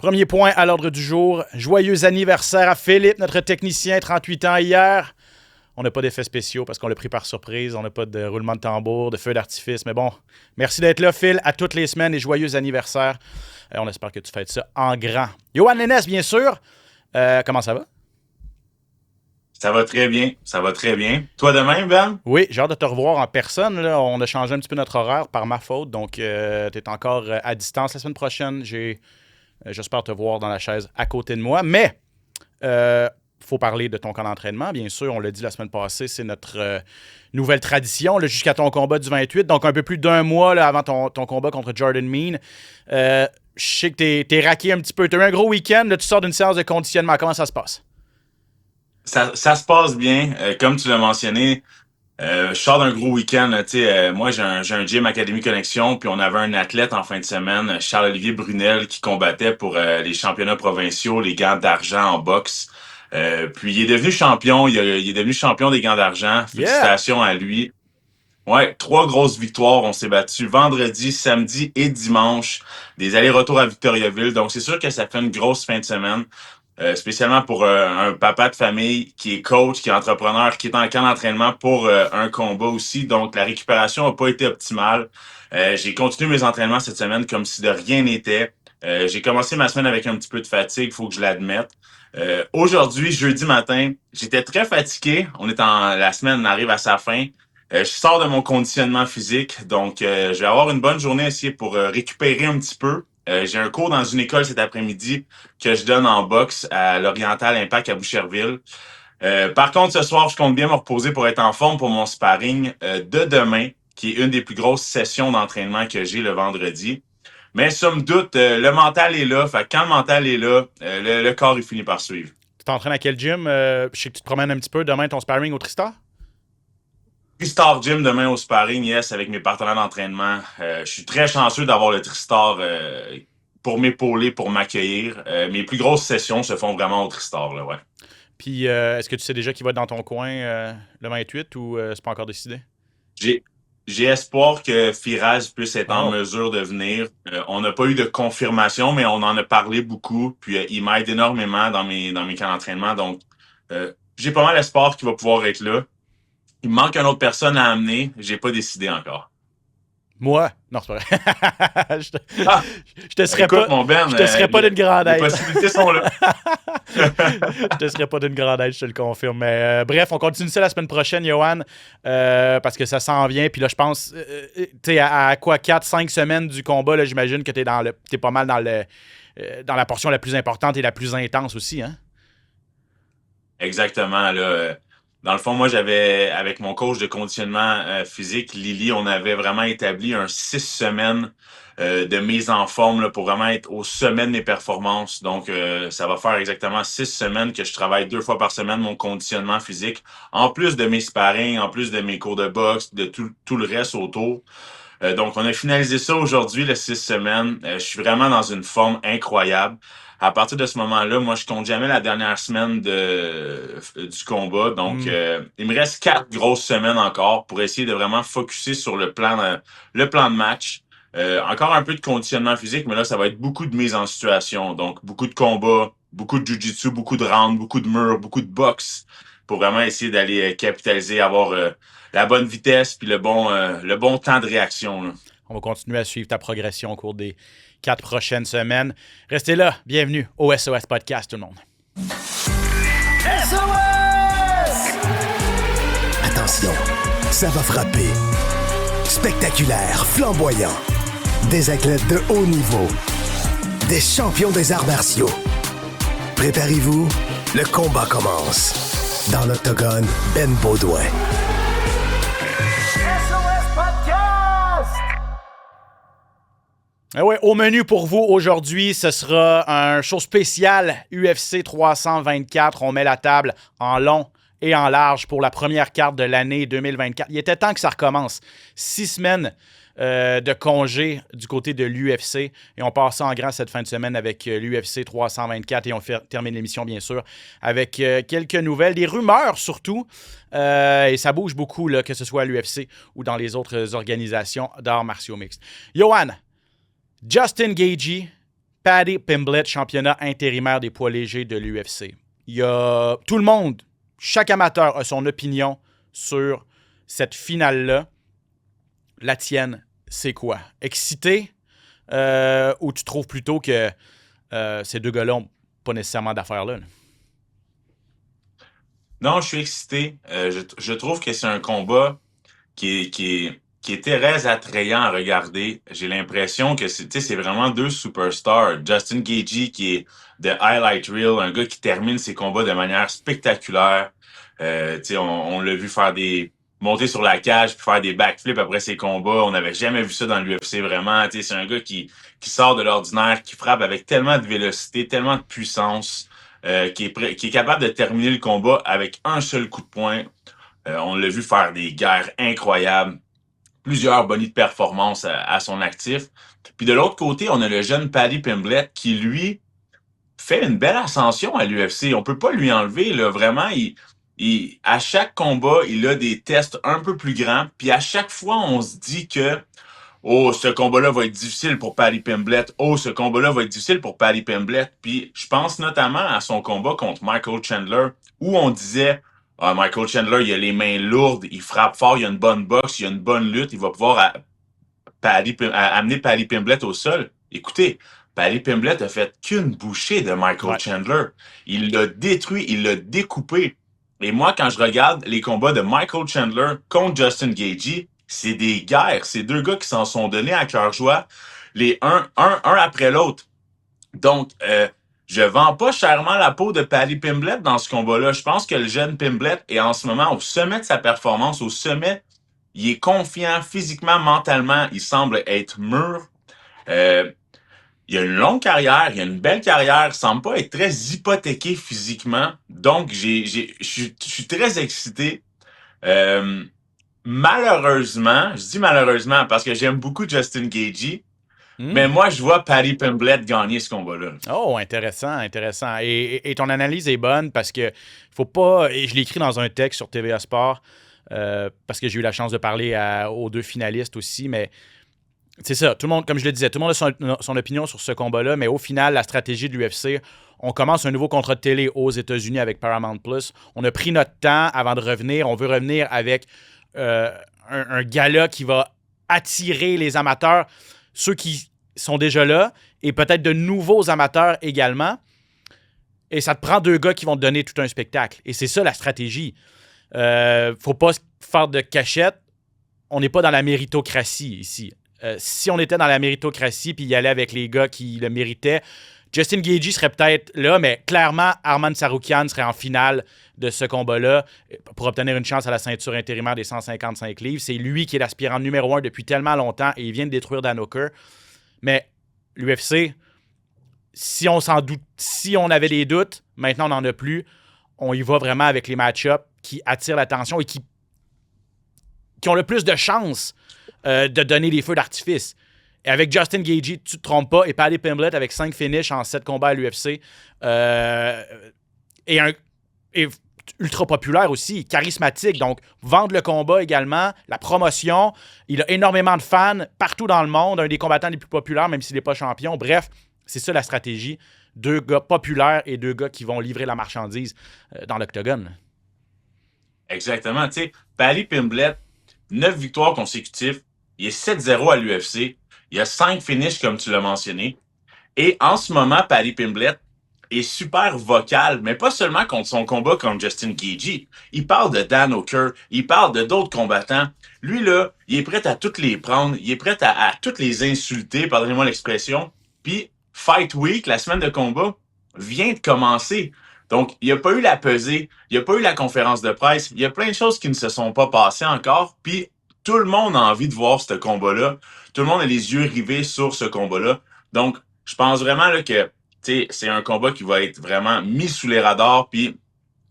Premier point à l'ordre du jour. Joyeux anniversaire à Philippe, notre technicien, 38 ans hier. On n'a pas d'effets spéciaux parce qu'on l'a pris par surprise. On n'a pas de roulement de tambour, de feu d'artifice. Mais bon, merci d'être là, Phil, à toutes les semaines et joyeux anniversaire. On espère que tu fêtes ça en grand. Yoann Lennes, bien sûr. Comment ça va? Ça va très bien, ça va très bien. Toi de même, Ben? Oui, j'ai hâte de te revoir en personne. Là. On a changé un petit peu notre horaire par ma faute. Donc, tu es encore à distance la semaine prochaine. J'espère te voir dans la chaise à côté de moi. Mais, faut parler de ton camp d'entraînement. Bien sûr, on l'a dit la semaine passée, c'est notre nouvelle tradition là, jusqu'à ton combat du 28. Donc, un peu plus d'un mois là, avant ton combat contre Jordan Mein. Je sais que t'es raqué un petit peu. Tu as eu un gros week-end. Là, tu sors d'une séance de conditionnement. Comment ça se passe? Ça se passe bien. Comme tu l'as mentionné, je sors d'un gros week-end. Là, moi, j'ai un gym Académie Connexion, puis on avait un athlète en fin de semaine, Charles-Olivier Brunel, qui combattait pour les championnats provinciaux, les gants d'argent en boxe. Puis il est devenu champion. Il est devenu champion des gants d'argent. Yeah! Félicitations à lui. Ouais, 3 grosses victoires. On s'est battu vendredi, samedi et dimanche. Des allers-retours à Victoriaville. Donc, c'est sûr que ça fait une grosse fin de semaine. Spécialement pour un papa de famille qui est coach, qui est entrepreneur, qui est en camp d'entraînement pour un combat aussi. Donc, la récupération n'a pas été optimale. J'ai continué mes entraînements cette semaine comme si de rien n'était. J'ai commencé ma semaine avec un petit peu de fatigue, il faut que je l'admette. Aujourd'hui, jeudi matin, j'étais très fatigué. La semaine arrive à sa fin. Je sors de mon conditionnement physique, donc je vais avoir une bonne journée à essayer pour récupérer un petit peu. J'ai un cours dans une école cet après-midi que je donne en boxe à l'Oriental Impact à Boucherville. Par contre, ce soir, je compte bien me reposer pour être en forme pour mon sparring de demain, qui est une des plus grosses sessions d'entraînement que j'ai le vendredi. Mais somme toute, le mental est là. Fait que quand le mental est là, le corps il finit par suivre. Tu t'entraînes à quel gym? Je sais que tu te promènes un petit peu. Demain, ton sparring au Tristar? Tristar Gym demain au sparring, yes, avec mes partenaires d'entraînement. Je suis très chanceux d'avoir le Tristar pour m'épauler, pour m'accueillir. Mes plus grosses sessions se font vraiment au Tristar, là, ouais. Puis, est-ce que tu sais déjà qui va être dans ton coin le 28 ou c'est pas encore décidé? J'ai j'ai espoir que Firaz puisse être en Oh. mesure de venir. On n'a pas eu de confirmation, mais on en a parlé beaucoup. Puis il m'aide énormément dans mes camps d'entraînement. Donc, j'ai pas mal espoir qu'il va pouvoir être là. Il me manque une autre personne à amener. J'ai pas décidé encore. Moi? Non, c'est pas vrai. Ah, Je te serais écoute, pas, mon Ben, je te serais pas d'une grande les aide. possibilités sont là. Je te serais pas d'une grande aide, je te le confirme. Mais bref, on continue ça la semaine prochaine, Johan, parce que ça s'en vient. Puis là, je pense, tu sais, à quoi, 4-5 semaines du combat, là, j'imagine que t'es pas mal dans la portion la plus importante et la plus intense aussi, hein? Exactement. Là, dans le fond, moi, avec mon coach de conditionnement physique, Lily, on avait vraiment établi un 6 semaines de mise en forme là, pour vraiment être au sommet de mes performances. Donc, ça va faire exactement 6 semaines que je travaille 2 fois par semaine mon conditionnement physique, en plus de mes sparring, en plus de mes cours de boxe, de tout le reste autour. Donc, on a finalisé ça aujourd'hui, les 6 semaines. Je suis vraiment dans une forme incroyable. À partir de ce moment-là, moi, je compte jamais la dernière semaine du combat. Donc, Mm. il me reste 4 grosses semaines encore pour essayer de vraiment focusser sur le plan de match. Encore un peu de conditionnement physique, mais là, ça va être beaucoup de mise en situation. Donc, beaucoup de combats, beaucoup de jiu-jitsu, beaucoup de rounds, beaucoup de murs, beaucoup de boxe pour vraiment essayer d'aller capitaliser, avoir la bonne vitesse puis le bon temps de réaction, là. On va continuer à suivre ta progression au cours des 4 prochaines semaines. Restez là. Bienvenue au SOS Podcast, tout le monde. Attention, ça va frapper. Spectaculaire, flamboyant. Des athlètes de haut niveau. Des champions des arts martiaux. Préparez-vous, le combat commence. Dans l'octogone, Ben Baudouin. Ah ouais, au menu pour vous aujourd'hui, ce sera un show spécial UFC 324. On met la table en long et en large pour la première carte de l'année 2024. Il était temps que ça recommence. 6 semaines de congé du côté de l'UFC. Et on passe ça en grand cette fin de semaine avec l'UFC 324. Et on termine l'émission, bien sûr, avec quelques nouvelles, des rumeurs surtout. Et ça bouge beaucoup, là, que ce soit à l'UFC ou dans les autres organisations d'arts martiaux mixtes. Johan, Justin Gaethje Paddy Pimblett, championnat intérimaire des poids légers de l'UFC. Il y a tout le monde, chaque amateur a son opinion sur cette finale-là. La tienne, c'est quoi? Excité ou tu trouves plutôt que ces deux gars-là n'ont pas nécessairement d'affaires là? Non, je suis excité. Je trouve que c'est un combat qui est très attrayant à regarder. J'ai l'impression que c'est vraiment deux superstars. Justin Gaethje qui est de highlight reel, un gars qui termine ses combats de manière spectaculaire. On l'a vu faire monter sur la cage puis faire des backflips après ses combats. On n'avait jamais vu ça dans l'UFC vraiment. C'est un gars qui sort de l'ordinaire, qui frappe avec tellement de vélocité, tellement de puissance, qui est capable de terminer le combat avec un seul coup de poing. On l'a vu faire des guerres incroyables. Plusieurs bonnies de performance à son actif. Puis de l'autre côté, on a le jeune Paddy Pimblett qui, lui, fait une belle ascension à l'UFC. On peut pas lui enlever, là. Vraiment, à chaque combat, il a des tests un peu plus grands. Puis à chaque fois, on se dit que oh, ce combat-là va être difficile pour Paddy Pimblett. Oh, ce combat-là va être difficile pour Paddy Pimblett. Puis je pense notamment à son combat contre Michael Chandler, où on disait Michael Chandler, il a les mains lourdes, il frappe fort, il a une bonne boxe, il a une bonne lutte, il va pouvoir amener Paddy Pimblett au sol. Écoutez, Paddy Pimblett a fait qu'une bouchée de Michael Chandler. Il l'a détruit, il l'a découpé. Et moi, quand je regarde les combats de Michael Chandler contre Justin Gaethje, c'est des guerres. C'est deux gars qui s'en sont donnés à cœur joie, les un après l'autre. Donc, je vends pas chèrement la peau de Paddy Pimblett dans ce combat-là. Je pense que le jeune Pimblett est en ce moment au sommet de sa performance, au sommet. Il est confiant physiquement, mentalement. Il semble être mûr. Il a une longue carrière, il a une belle carrière. Il semble pas être très hypothéqué physiquement. Donc, je suis très excité. Malheureusement, je dis malheureusement parce que j'aime beaucoup Justin Gaethje. Mais moi, je vois Paddy Pimblett gagner ce combat-là. Oh, intéressant. Et ton analyse est bonne parce que faut pas... Et je l'ai écrit dans un texte sur TVA Sport parce que j'ai eu la chance de parler aux deux finalistes aussi, mais c'est ça. Tout le monde, comme je le disais, tout le monde a son opinion sur ce combat-là, mais au final, la stratégie de l'UFC, on commence un nouveau contrat de télé aux États-Unis avec Paramount+. On a pris notre temps avant de revenir. On veut revenir avec un gala qui va attirer les amateurs, ceux qui sont déjà là, et peut-être de nouveaux amateurs également. Et ça te prend deux gars qui vont te donner tout un spectacle. Et c'est ça la stratégie. Faut pas faire de cachette. On n'est pas dans la méritocratie ici. Si on était dans la méritocratie puis y allait avec les gars qui le méritaient, Justin Gaethje serait peut-être là, mais clairement, Arman Tsarukyan serait en finale de ce combat-là pour obtenir une chance à la ceinture intérimaire des 155 livres. C'est lui qui est l'aspirant numéro 1 depuis tellement longtemps et il vient de détruire Dan Hooker. Mais l'UFC, si on avait des doutes, maintenant on n'en a plus. On y va vraiment avec les match-ups qui attirent l'attention et qui ont le plus de chances de donner des feux d'artifice. Et avec Justin Gaethje, tu te trompes pas, et Paddy Pimblett avec 5 finishes en 7 combats à l'UFC. Et ultra populaire aussi, charismatique. Donc, vendre le combat également, la promotion. Il a énormément de fans partout dans le monde, un des combattants les plus populaires, même s'il n'est pas champion. Bref, c'est ça la stratégie. Deux gars populaires et deux gars qui vont livrer la marchandise dans l'octogone. Exactement. Tu sais, Paddy Pimblett, 9 victoires consécutives. Il est 7-0 à l'UFC. Il y a 5 finishes, comme tu l'as mentionné. Et en ce moment, Paddy Pimblett est super vocal, mais pas seulement contre son combat contre Justin Gaethje. Il parle de Dan Hooker, il parle de d'autres combattants. Lui, là, il est prêt à toutes les prendre, il est prêt à toutes les insulter, pardonnez-moi l'expression. Puis, Fight Week, la semaine de combat, vient de commencer. Donc, il n'y a pas eu la pesée, il n'y a pas eu la conférence de presse, il y a plein de choses qui ne se sont pas passées encore, puis tout le monde a envie de voir ce combat-là. Tout le monde a les yeux rivés sur ce combat-là. Donc, je pense vraiment là, que c'est un combat qui va être vraiment mis sous les radars, puis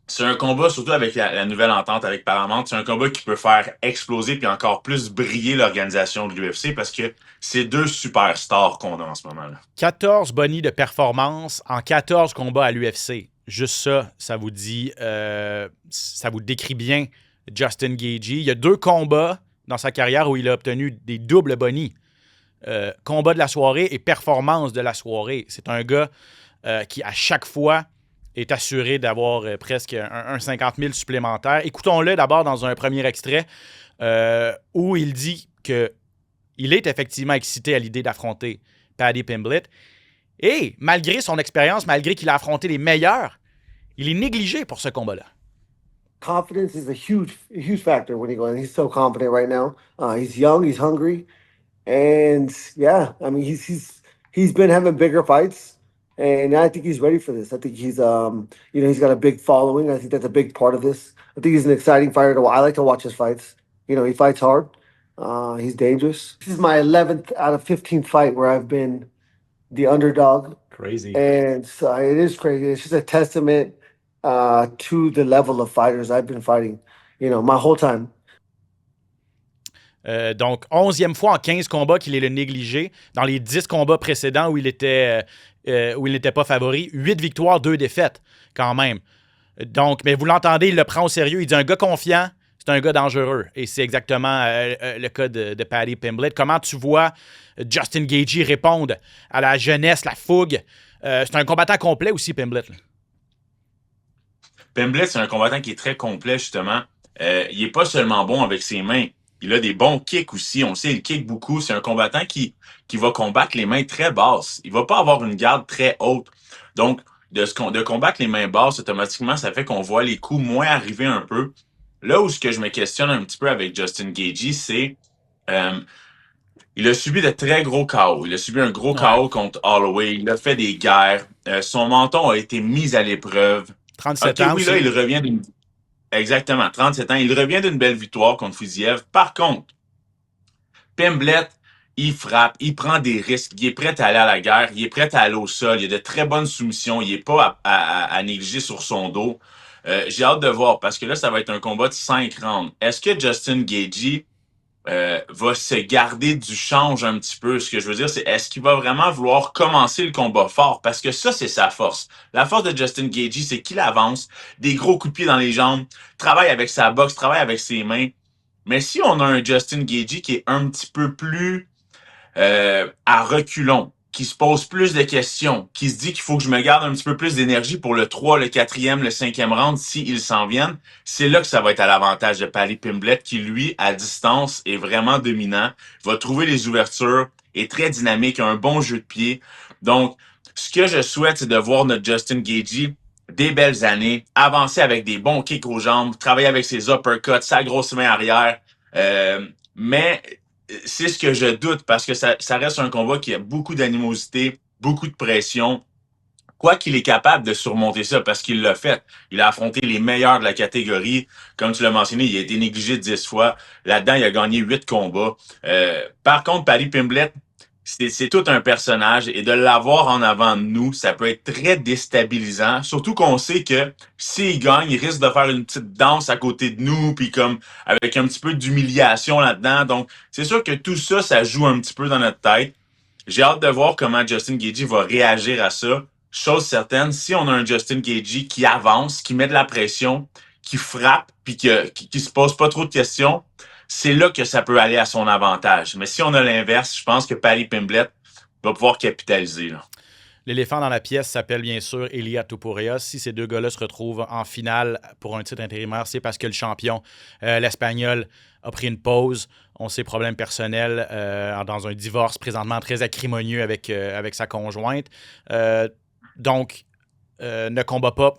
c'est un combat, surtout avec la nouvelle entente avec Paramount, c'est un combat qui peut faire exploser puis encore plus briller l'organisation de l'UFC parce que c'est deux superstars qu'on a en ce moment-là. 14 bonnies de performance en 14 combats à l'UFC. Juste ça vous dit, ça vous décrit bien Justin Gaethje. Il y a 2 combats dans sa carrière où il a obtenu des doubles bonnies. combat de la soirée et performance de la soirée. C'est un gars qui, à chaque fois, est assuré d'avoir presque un 50 000 supplémentaire. Écoutons-le d'abord dans un premier extrait où il dit qu'il est effectivement excité à l'idée d'affronter Paddy Pimblett. Et malgré son expérience, malgré qu'il a affronté les meilleurs, il est négligé pour ce combat-là. Confidence is a huge factor when he goes. He's so confident right now. He's young, he's hungry, and yeah, I mean he's been having bigger fights, and I think he's ready for this. I think he's he's got a big following. I think that's a big part of this. I think he's an exciting fighter to watch. I like to watch his fights. He fights hard. He's dangerous. This is my 11th out of 15 fight where I've been the underdog. Crazy. And so it is crazy. It's just a testament to the level of fighters I've been fighting, my whole time. Donc, 11e fois en 15 combats qu'il est le négligé. Dans les 10 combats précédents où il n'était pas favori, 8 victoires, 2 défaites, quand même. Donc, mais vous l'entendez, il le prend au sérieux. Il dit un gars confiant, c'est un gars dangereux. Et c'est exactement le cas de Paddy Pimblett. Comment tu vois Justin Gaethje répondre à la jeunesse, la fougue? C'est un combattant complet aussi, Pimblett. Pimblett, c'est un combattant qui est très complet, justement. Il n'est pas seulement bon avec ses mains. Il a des bons kicks aussi. On sait, il kick beaucoup. C'est un combattant qui va combattre les mains très basses. Il va pas avoir une garde très haute. Donc, de combattre les mains basses, automatiquement, ça fait qu'on voit les coups moins arriver un peu. Là où ce que je me questionne un petit peu avec Justin Gaethje, c'est il a subi de très gros KO. Il a subi un gros KO contre Holloway. Il a fait des guerres. Son menton a été mis à l'épreuve. 37 ans oui, aussi. là, il revient d'une... Exactement, 37 ans. Il revient d'une belle victoire contre Fiziev. Par contre, Pimblett, il frappe, il prend des risques, il est prêt à aller à la guerre, il est prêt à aller au sol, il a de très bonnes soumissions, il n'est pas à négliger sur son dos. J'ai hâte de voir, parce que là, ça va être un combat de 5 rounds. Est-ce que Justin Gaethje va se garder du change un petit peu? Ce que je veux dire, c'est est-ce qu'il va vraiment vouloir commencer le combat fort? Parce que ça, c'est sa force. La force de Justin Gaethje, c'est qu'il avance, des gros coups de pied dans les jambes, travaille avec sa boxe, travaille avec ses mains. Mais si on a un Justin Gaethje qui est un petit peu plus à reculons, qui se pose plus de questions, qui se dit qu'il faut que je me garde un petit peu plus d'énergie pour le 3, le 4e, le 5e round s'ils s'en viennent, c'est là que ça va être à l'avantage de Paddy Pimblett qui, lui, à distance, est vraiment dominant, va trouver les ouvertures, est très dynamique, a un bon jeu de pied. Donc, ce que je souhaite, c'est de voir notre Justin Gaethje des belles années, avancer avec des bons kicks aux jambes, travailler avec ses uppercuts, sa grosse main arrière, mais c'est ce que je doute parce que ça reste un combat qui a beaucoup d'animosité, beaucoup de pression. Quoi qu'il est capable de surmonter ça parce qu'il l'a fait. Il a affronté les meilleurs de la catégorie. Comme tu l'as mentionné, il a été négligé 10 fois. Là-dedans, il a gagné 8 combats. Par contre, Paddy Pimblett, c'est tout un personnage et de l'avoir en avant de nous, ça peut être très déstabilisant. Surtout qu'on sait que s'il gagne, il risque de faire une petite danse à côté de nous, puis comme avec un petit peu d'humiliation là-dedans. Donc, c'est sûr que tout ça, ça joue un petit peu dans notre tête. J'ai hâte de voir comment Justin Gaethje va réagir à ça. Chose certaine, si on a un Justin Gaethje qui avance, qui met de la pression, qui frappe, puis qui se pose pas trop de questions, c'est là que ça peut aller à son avantage. Mais si on a l'inverse, je pense que Paddy Pimblett va pouvoir capitaliser. Là. L'éléphant dans la pièce s'appelle bien sûr Ilia Topuria. Si ces deux gars-là se retrouvent en finale pour un titre intérimaire, c'est parce que le champion, l'Espagnol, a pris une pause. On sait, problème personnel dans un divorce présentement très acrimonieux avec sa conjointe. Donc, ne combat pas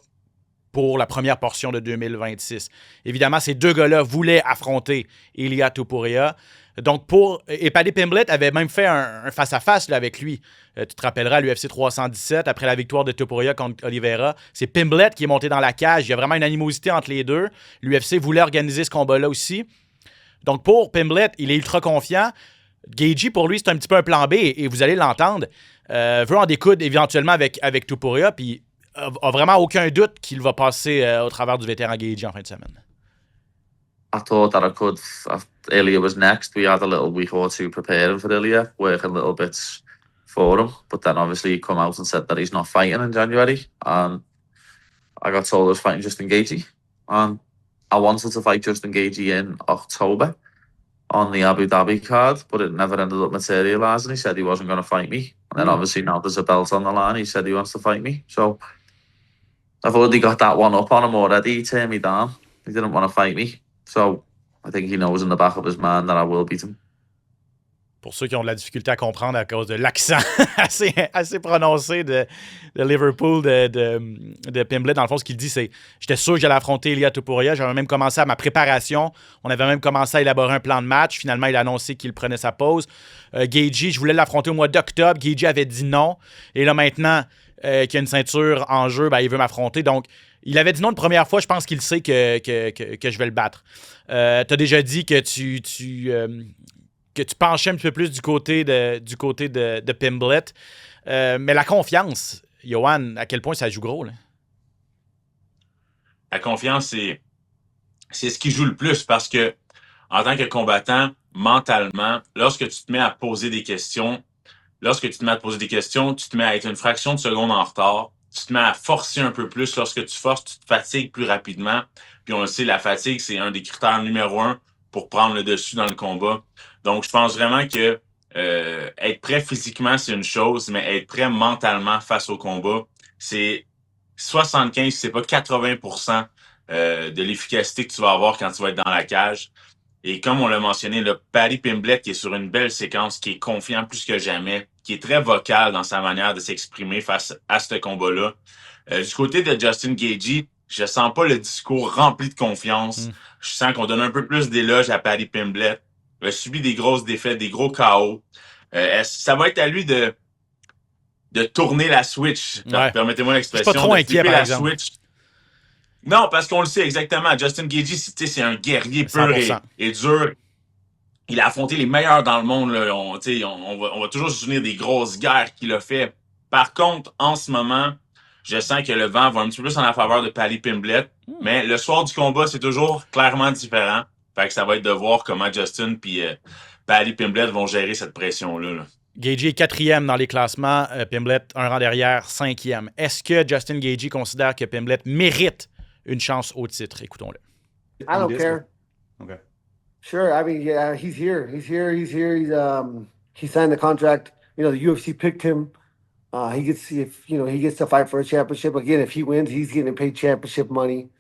pour la première portion de 2026. Évidemment, ces deux gars-là voulaient affronter Ilia Topuria. Donc, et Paddy Pimblett avait même fait un face-à-face là, avec lui. Tu te rappelleras, à l'UFC 317, après la victoire de Topuria contre Oliveira, c'est Pimblett qui est monté dans la cage. Il y a vraiment une animosité entre les deux. L'UFC voulait organiser ce combat-là aussi. Donc, pour Pimblett, il est ultra confiant. Gaethje, pour lui, c'est un petit peu un plan B, et vous allez l'entendre. Veut en découdre éventuellement avec Topuria, puis a vraiment aucun doute qu'il va passer au travers du vétéran Gaethje en fin de semaine. I thought that I could. Ilya was next. We had a little week or two preparing for Ilya, working a little bit for him. But then obviously he come out and said that he's not fighting in January. And I got told I was fighting Justin Gaethje. And I wanted to fight Justin Gaethje in October. on the Abu Dhabi card, but it never ended up materialising. He said he wasn't going to fight me. And then obviously now there's a belt on the line. He said he wants to fight me. So I've already got that one up on him already. He turned me down. He didn't want to fight me. So I think he knows in the back of his mind that I will beat him. Pour ceux qui ont de la difficulté à comprendre à cause de l'accent assez prononcé de Liverpool, de Pimblett, dans le fond, ce qu'il dit, c'est « J'étais sûr que j'allais affronter Ilia Topuria. J'avais même commencé à ma préparation. On avait même commencé à élaborer un plan de match. Finalement, il a annoncé qu'il prenait sa pause. Gaethje, je voulais l'affronter au mois d'octobre. Gaethje avait dit non. Et là, maintenant qu'il y a une ceinture en jeu, ben, il veut m'affronter. Donc, il avait dit non une première fois. Je pense qu'il sait que je vais le battre. Tu as déjà dit que que tu penchais un petit peu plus du côté de Pimblett. Mais la confiance, Yohan, à quel point ça joue gros, là? La confiance, c'est ce qui joue le plus parce que, en tant que combattant, mentalement, lorsque tu te mets à poser des questions, tu te mets à être une fraction de seconde en retard, tu te mets à forcer un peu plus. Lorsque tu forces, tu te fatigues plus rapidement. Puis on le sait, la fatigue, c'est un des critères numéro 1 pour prendre le dessus dans le combat. Donc, je pense vraiment que être prêt physiquement, c'est une chose, mais être prêt mentalement face au combat, c'est 75, c'est pas 80% de l'efficacité que tu vas avoir quand tu vas être dans la cage. Et comme on l'a mentionné, le Paddy Pimblett qui est sur une belle séquence, qui est confiant plus que jamais, qui est très vocal dans sa manière de s'exprimer face à ce combat-là. Du côté de Justin Gaethje, je sens pas le discours rempli de confiance. Je sens qu'on donne un peu plus d'éloges à Paddy Pimblett. Il a subi des grosses défaites, des gros KO. Ça va être à lui de tourner la switch. Ouais. Permettez-moi l'expression. Je suis pas trop inquiet, par exemple. Switch. Non, parce qu'on le sait exactement. Justin Gaethje, c'est un guerrier pur et dur. Il a affronté les meilleurs dans le monde. Là. On va toujours se souvenir des grosses guerres qu'il a fait. Par contre, en ce moment, je sens que le vent va un petit peu plus en la faveur de Paddy Pimblett. Mais le soir du combat, c'est toujours clairement différent. Fait que ça va être de voir comment Justin et Paddy Pimblett vont gérer cette pression-là. Là. Gaethje est 4e dans les classements. Pimblett, un rang derrière, 5e. Est-ce que Justin Gaethje considère que Pimblett mérite une chance au titre? Écoutons-le. I don't care. Okay. Sure. I mean, yeah, he's here. He signed the contract. You know, the UFC picked him. He gets to fight for a championship. Again, if he wins, he's getting paid championship money.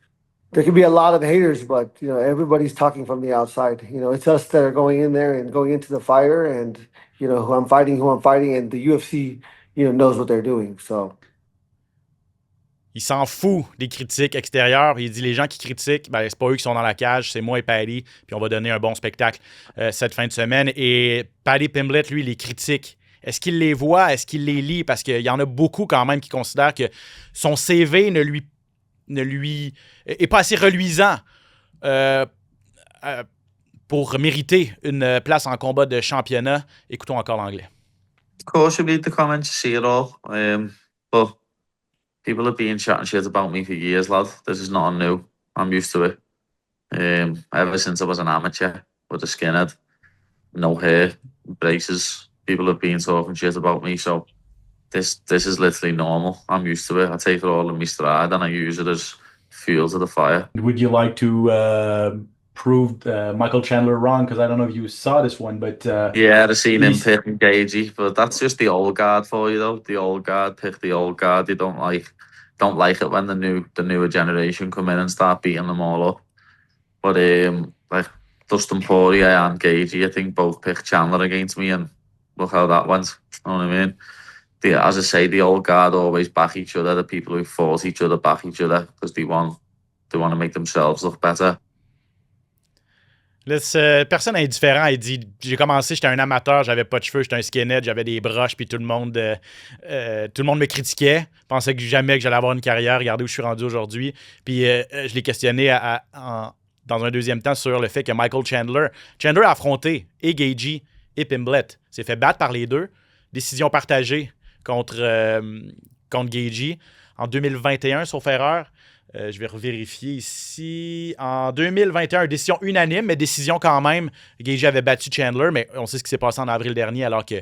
There could be a lot of haters, but everybody's talking from the outside. It's us that are going in there and going into the fire, and who I'm fighting, and the UFC, knows what they're doing. So. Il s'en fout des critiques extérieures. Il dit les gens qui critiquent, ben, c'est pas eux qui sont dans la cage, c'est moi et Paddy, puis on va donner un bon spectacle cette fin de semaine. Et Paddy Pimblett, lui, les critique. Est-ce qu'il les voit? Est-ce qu'il les lit? Parce qu'il y en a beaucoup quand même qui considèrent que son CV ne lui est pas assez reluisant pour mériter une place en combat de championnat. Écoutons encore l'anglais. Of course, you read the comments, you see it all. But people have been chatting shit about me for years, lad. This is nothing new. I'm used to it. Ever since I was an amateur with a skinhead, no hair, braces, people have been talking shit about me. So this is literally normal. I'm used to it. I take it all in my stride and I use it as fuel to the fire. Would you like to prove Michael Chandler wrong? Because I don't know if you saw this one, but yeah, I've seen him picking Gaethje, but that's just the old guard for you, though. The old guard pick the old guard. You don't like it when the newer generation come in and start beating them all up. But like Dustin Poirier and Gaethje, I think both picked Chandler against me, and look how that went. You know what I mean? As I say, the old guard always back each other. The people who fought each other back each other because they want to make themselves look better. Là, personne indifférent, il dit j'ai commencé, j'étais un amateur, j'avais pas de cheveux, j'étais un skinhead, j'avais des broches, puis tout le monde me critiquait. Je pensais que jamais que j'allais avoir une carrière. Regardez où je suis rendu aujourd'hui. Puis je l'ai questionné dans un deuxième temps sur le fait que Michael Chandler a affronté et Gaethje et Pimblett. S'est fait battre par les deux. Décision partagée contre Gaethje en 2021, sauf erreur. Je vais revérifier ici. En 2021, décision unanime, mais décision quand même. Gaethje avait battu Chandler, mais on sait ce qui s'est passé en avril dernier, alors que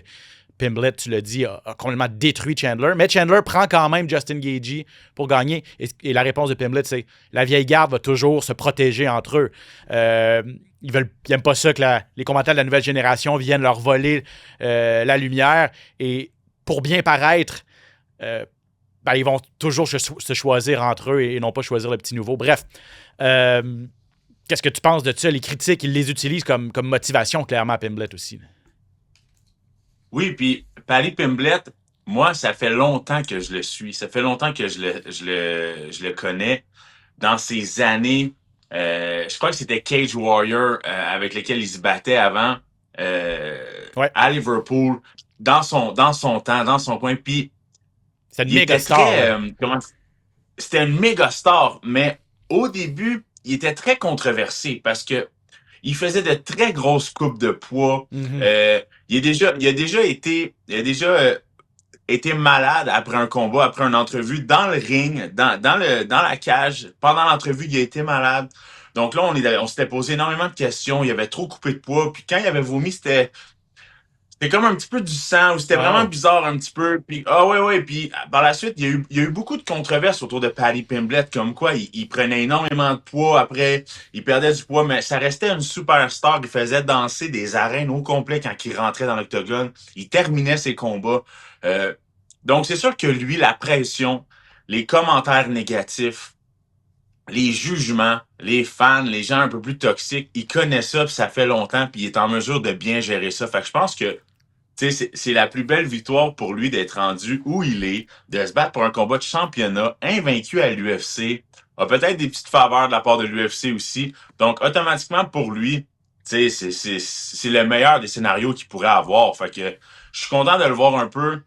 Pimblett, tu l'as dit, a complètement détruit Chandler. Mais Chandler prend quand même Justin Gaethje pour gagner. Et la réponse de Pimblett, c'est la vieille garde va toujours se protéger entre eux. ils aiment pas ça que les combattants de la nouvelle génération viennent leur voler la lumière. Et pour bien paraître, ils vont toujours se choisir entre eux et non pas choisir le petit nouveau. Bref, qu'est-ce que tu penses de ça? Les critiques, ils les utilisent comme motivation, clairement, à Pimblett aussi. Oui, puis Paddy Pimblett, moi, ça fait longtemps que je le suis. Ça fait longtemps que je le connais. Dans ces années, je crois que c'était Cage Warrior avec lequel il se battait avant à Liverpool, dans son temps, dans son coin. Puis c'est une méga star. C'était une méga star, mais au début, il était très controversé parce que il faisait de très grosses coupes de poids. Mm-hmm. Il a déjà été malade après un combat, après une entrevue, dans le ring, dans la cage. Pendant l'entrevue, il a été malade. Donc là, on s'était posé énormément de questions. Il avait trop coupé de poids. Puis quand il avait vomi, c'était comme un petit peu du sang, ou c'était vraiment bizarre un petit peu. Puis ouais. Puis par la suite, il y a eu beaucoup de controverses autour de Paddy Pimblett, comme quoi il prenait énormément de poids. Après, il perdait du poids, mais ça restait une superstar. Il faisait danser des arènes au complet quand il rentrait dans l'octogone. Il terminait ses combats. Donc c'est sûr que lui, la pression, les commentaires négatifs, les jugements, les fans, les gens un peu plus toxiques, il connaît ça, puis ça fait longtemps, puis il est en mesure de bien gérer ça. Fait que je pense que c'est la plus belle victoire pour lui d'être rendu où il est, de se battre pour un combat de championnat, invaincu à l'UFC, a peut-être des petites faveurs de la part de l'UFC aussi. Donc, automatiquement, pour lui, c'est le meilleur des scénarios qu'il pourrait avoir. Fait que je suis content de le voir un peu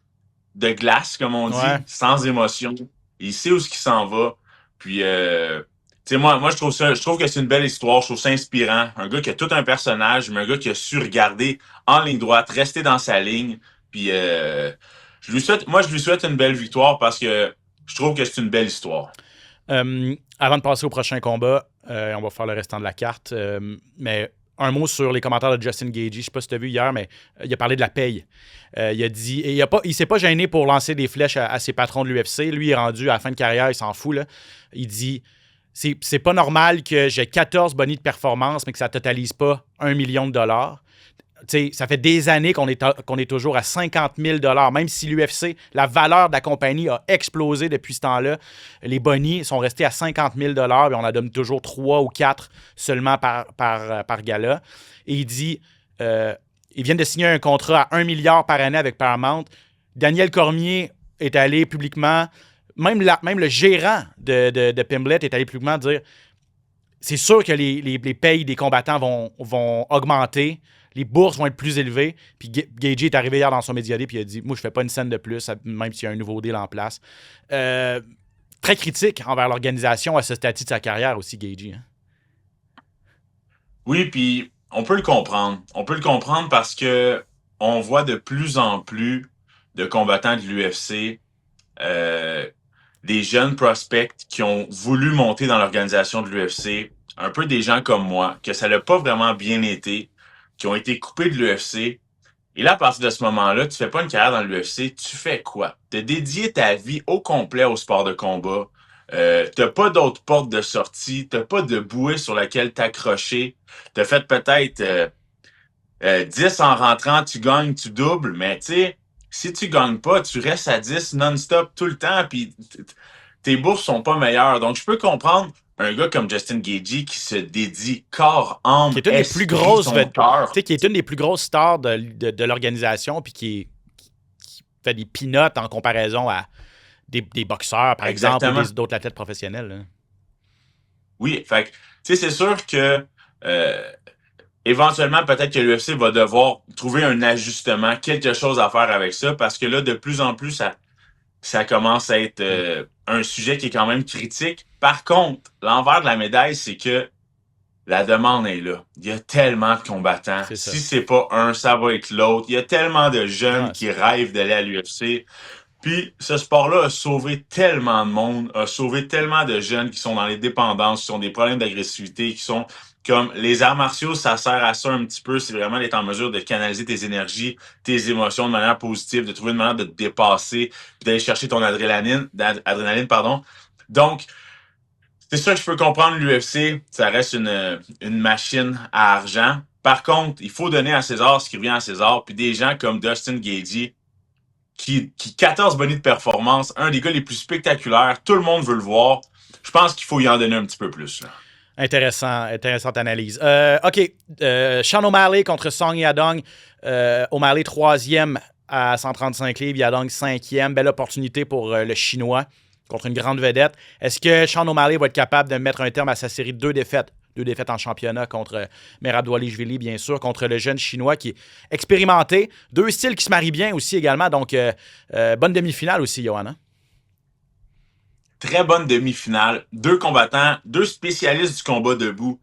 de glace, comme on dit, sans émotion. Il sait où ce qu'il s'en va. Puis, moi, je trouve que c'est une belle histoire. Je trouve ça inspirant. Un gars qui a tout un personnage, mais un gars qui a su regarder en ligne droite, rester dans sa ligne. Puis, je lui souhaite une belle victoire parce que je trouve que c'est une belle histoire. Avant de passer au prochain combat, on va faire le restant de la carte. Mais un mot sur les commentaires de Justin Gaethje. Je ne sais pas si tu as vu hier, mais il a parlé de la paye. Il a dit, et il s'est pas gêné pour lancer des flèches à ses patrons de l'UFC. Lui, il est rendu à la fin de carrière, il s'en fout. Là. Il dit, c'est pas normal que j'ai 14 bonnies de performance, mais que ça totalise pas 1 million de dollars. T'sais, ça fait des années qu'on est toujours à 50 000 $. Même si l'UFC, la valeur de la compagnie a explosé depuis ce temps-là, les bonnies sont restés à 50 000 $ et on en donne toujours 3 ou 4 seulement par gala. Et il dit, ils viennent de signer un contrat à 1 milliard par année avec Paramount. Daniel Cormier est allé publiquement, même le gérant de Pimblett est allé publiquement dire, c'est sûr que les payes des combattants vont augmenter. Les bourses vont être plus élevées. Puis Gaethje est arrivé hier dans son média day puis il a dit « Moi, je fais pas une scène de plus, même s'il y a un nouveau deal en place. » Très critique envers l'organisation à ce statut de sa carrière aussi, Gaethje. Hein? Oui, puis on peut le comprendre. On peut le comprendre parce que on voit de plus en plus de combattants de l'UFC, des jeunes prospects qui ont voulu monter dans l'organisation de l'UFC, un peu des gens comme moi, que ça n'a pas vraiment bien été, qui ont été coupés de l'UFC. Et là, à partir de ce moment-là, tu fais pas une carrière dans l'UFC, tu fais quoi? Tu as dédié ta vie au complet au sport de combat. T'as pas d'autres portes de sortie, t'as pas de bouée sur laquelle t'accrocher. T'as fait peut-être 10 en rentrant, tu gagnes, tu doubles, mais tu sais, si tu gagnes pas, tu restes à 10 non-stop tout le temps, puis tes bourses sont pas meilleures. Donc, je peux comprendre un gars comme Justin Gaethje qui se dédie corps, âme, qui est une des plus grosses, qui est une des plus grosses stars de l'organisation, puis qui fait des peanuts en comparaison à des boxeurs, par exemple, ou d'autres athlètes professionnels. Là. Oui, fait que, tu sais, c'est sûr que éventuellement, peut-être que l'UFC va devoir trouver un ajustement, quelque chose à faire avec ça, parce que là, de plus en plus, ça commence à être un sujet qui est quand même critique. Par contre, l'envers de la médaille, c'est que la demande est là. Il y a tellement de combattants. Si c'est pas un, ça va être l'autre. Il y a tellement de jeunes qui rêvent d'aller à l'UFC. Puis ce sport-là a sauvé tellement de monde, a sauvé tellement de jeunes qui sont dans les dépendances, qui ont des problèmes d'agressivité, qui sont comme les arts martiaux, ça sert à ça un petit peu. C'est vraiment d'être en mesure de canaliser tes énergies, tes émotions de manière positive, de trouver une manière de te dépasser, puis d'aller chercher ton adrénaline. Donc, C'est sûr que je peux comprendre l'UFC, ça reste une machine à argent. Par contre, il faut donner à César ce qui revient à César. Puis des gens comme Dustin Gagey, qui 14 bonus de performance, un des gars les plus spectaculaires, tout le monde veut le voir. Je pense qu'il faut y en donner un petit peu plus. Là. Intéressante analyse. OK. Sean O'Malley contre Song Yadong. O'Malley, 3e à 135 livres. Yadong, 5e. Belle opportunité pour le Chinois contre une grande vedette. Est-ce que Sean O'Malley va être capable de mettre un terme à sa série de 2 défaites? 2 défaites en championnat contre Merab Dvalishvili, bien sûr, contre le jeune Chinois qui est expérimenté. 2 styles qui se marient bien aussi également. Donc, bonne demi-finale aussi, Johan. Hein? Très bonne demi-finale. 2 combattants, 2 spécialistes du combat debout.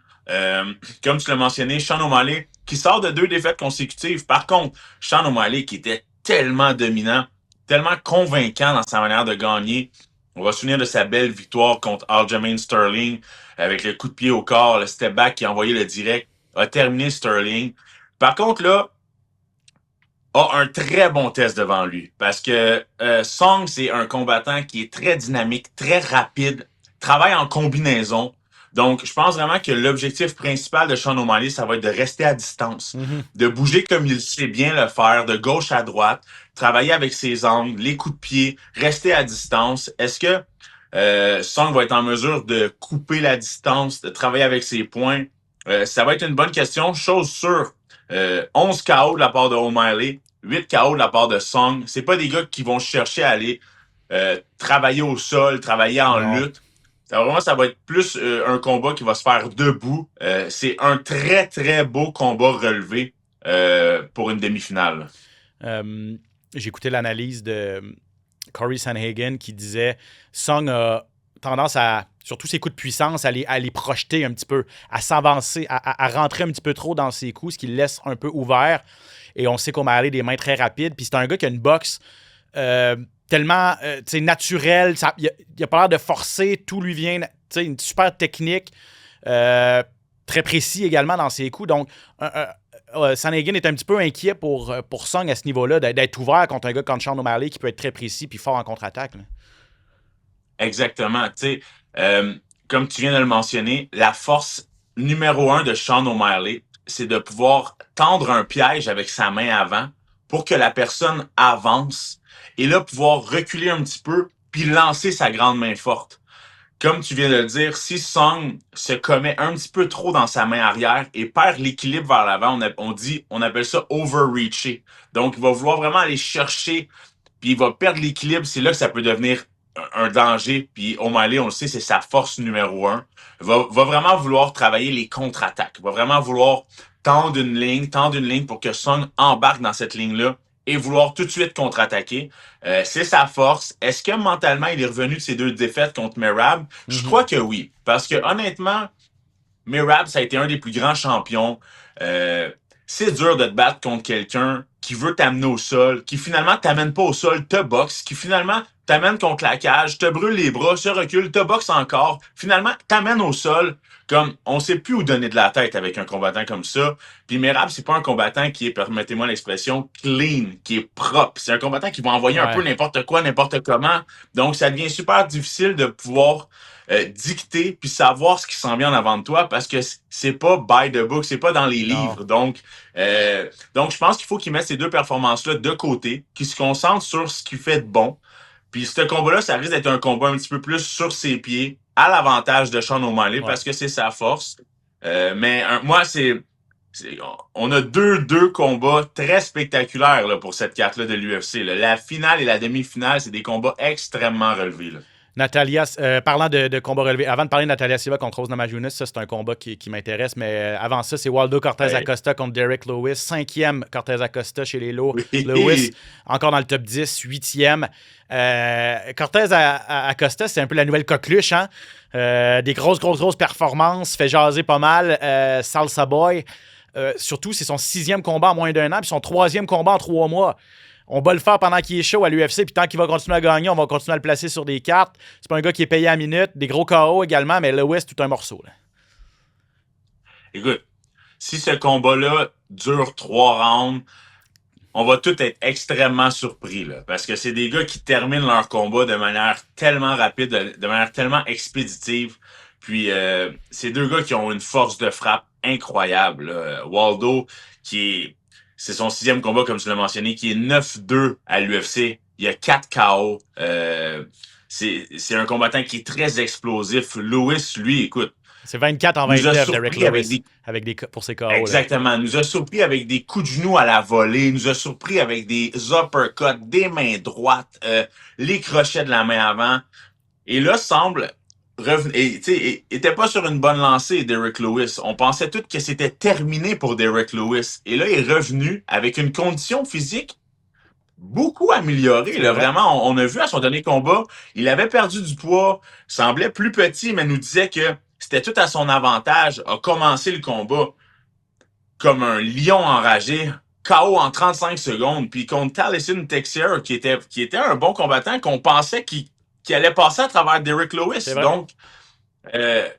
Comme tu l'as mentionné, Sean O'Malley qui sort de 2 défaites consécutives. Par contre, Sean O'Malley qui était tellement dominant, tellement convaincant dans sa manière de gagner. On va se souvenir de sa belle victoire contre Aljamain Sterling avec le coup de pied au corps, le step back qui a envoyé le direct, a terminé Sterling. Par contre, là, a un très bon test devant lui parce que Song, c'est un combattant qui est très dynamique, très rapide, travaille en combinaison. Donc, je pense vraiment que l'objectif principal de Sean O'Malley, ça va être de rester à distance, de bouger comme il sait bien le faire, de gauche à droite, travailler avec ses angles, les coups de pied, rester à distance. Est-ce que Song va être en mesure de couper la distance, de travailler avec ses points? Ça va être une bonne question. Chose sûre, 11 KO de la part de O'Malley, 8 KO de la part de Song. C'est pas des gars qui vont chercher à aller travailler au sol, travailler en lutte. Ça va être plus un combat qui va se faire debout. C'est un très, très beau combat relevé pour une demi-finale. J'ai écouté l'analyse de Corey Sanhagen qui disait Song a tendance à, surtout ses coups de puissance, à les projeter un petit peu, à s'avancer, à rentrer un petit peu trop dans ses coups, ce qui le laisse un peu ouvert. Et on sait qu'O'Malley a des mains très rapides. Puis c'est un gars qui a une boxe tellement naturelle. Il n'a pas l'air de forcer. Tout lui vient. Une super technique. Très précis également dans ses coups. Donc, Sanhagen est un petit peu inquiet pour Song à ce niveau-là, d'être ouvert contre un gars comme Sean O'Malley qui peut être très précis puis fort en contre-attaque. Là. Exactement. Comme tu viens de le mentionner, la force numéro 1 de Sean O'Malley, c'est de pouvoir tendre un piège avec sa main avant pour que la personne avance et là, pouvoir reculer un petit peu puis lancer sa grande main forte. Comme tu viens de le dire, si Song se commet un petit peu trop dans sa main arrière et perd l'équilibre vers l'avant, on appelle ça overreacher. Donc, il va vouloir vraiment aller chercher puis il va perdre l'équilibre. C'est là que ça peut devenir un danger. Puis O'Malley, on le sait, c'est sa force numéro 1. Va vraiment vouloir travailler les contre-attaques. Va vraiment vouloir tendre une ligne pour que Song embarque dans cette ligne-là et vouloir tout de suite contre-attaquer. C'est sa force. Est-ce que mentalement, il est revenu de ses 2 défaites contre Merab? Je crois que oui. Parce que honnêtement, Merab, ça a été un des plus grands champions. C'est dur de te battre contre quelqu'un qui veut t'amener au sol, qui finalement t'amène pas au sol, te boxe, qui finalement t'amène contre la cage, te brûle les bras, se recule, te boxe encore, finalement t'amène au sol. Comme on sait plus où donner de la tête avec un combattant comme ça. Puis Merab, c'est pas un combattant qui est, permettez-moi l'expression, clean, qui est propre. C'est un combattant qui va envoyer un peu n'importe quoi, n'importe comment. Donc ça devient super difficile de pouvoir dicter puis savoir ce qui s'en vient en avant de toi parce que c'est pas by the book, c'est pas dans les livres. Donc je pense qu'il faut qu'il mette ces 2 performances-là de côté, qu'il se concentre sur ce qu'il fait de bon. Puis ce combat-là, ça risque d'être un combat un petit peu plus sur ses pieds, à l'avantage de Sean O'Malley parce que c'est sa force. Moi, on a deux combats très spectaculaires là, pour cette carte-là de l'UFC. Là. La finale et la demi-finale, c'est des combats extrêmement relevés. Là. Natalia, parlant de combat relevé, avant de parler de Natalia Silva contre Rose Namajunas, ça c'est un combat qui m'intéresse, mais avant ça, c'est Waldo Cortez Acosta contre Derek Lewis, 5e Cortez Acosta chez les lots. Oui. Lewis, encore dans le top 10, 8e. Cortez Acosta, c'est un peu la nouvelle coqueluche, hein? Des grosses performances, fait jaser pas mal. Salsa Boy, surtout, c'est son 6e combat en moins d'1 an, puis son 3e combat en 3 mois. On va le faire pendant qu'il est chaud à l'UFC, puis tant qu'il va continuer à gagner, on va continuer à le placer sur des cartes. C'est pas un gars qui est payé à minute, des gros KO également, mais Lewis, tout un morceau. Là. Écoute, si ce combat-là dure 3 rounds, on va tous être extrêmement surpris, là, parce que c'est des gars qui terminent leur combat de manière tellement rapide, de manière tellement expéditive, Puis, c'est deux gars qui ont une force de frappe incroyable. Là. Waldo, c'est son 6e combat, comme tu l'as mentionné, qui est 9-2 à l'UFC. Il y a 4 KO. C'est un combattant qui est très explosif. Lewis, lui, écoute, C'est 24 en nous a 29 d'Eric surpris Lewis pour ses KO. Là. Exactement. Nous a surpris avec des coups de genoux à la volée. Nous a surpris avec des uppercuts, des mains droites, les crochets de la main avant. Et là, semble était pas sur une bonne lancée, Derrick Lewis. On pensait tous que c'était terminé pour Derrick Lewis. Et là, il est revenu avec une condition physique beaucoup améliorée. Là, vraiment, on a vu à son dernier combat, il avait perdu du poids, semblait plus petit, mais nous disait que c'était tout à son avantage, a commencé le combat comme un lion enragé, KO en 35 secondes, puis contre Taliesin Texier, qui était un bon combattant, qu'on pensait qu'il allait passer à travers Derrick Lewis. Donc,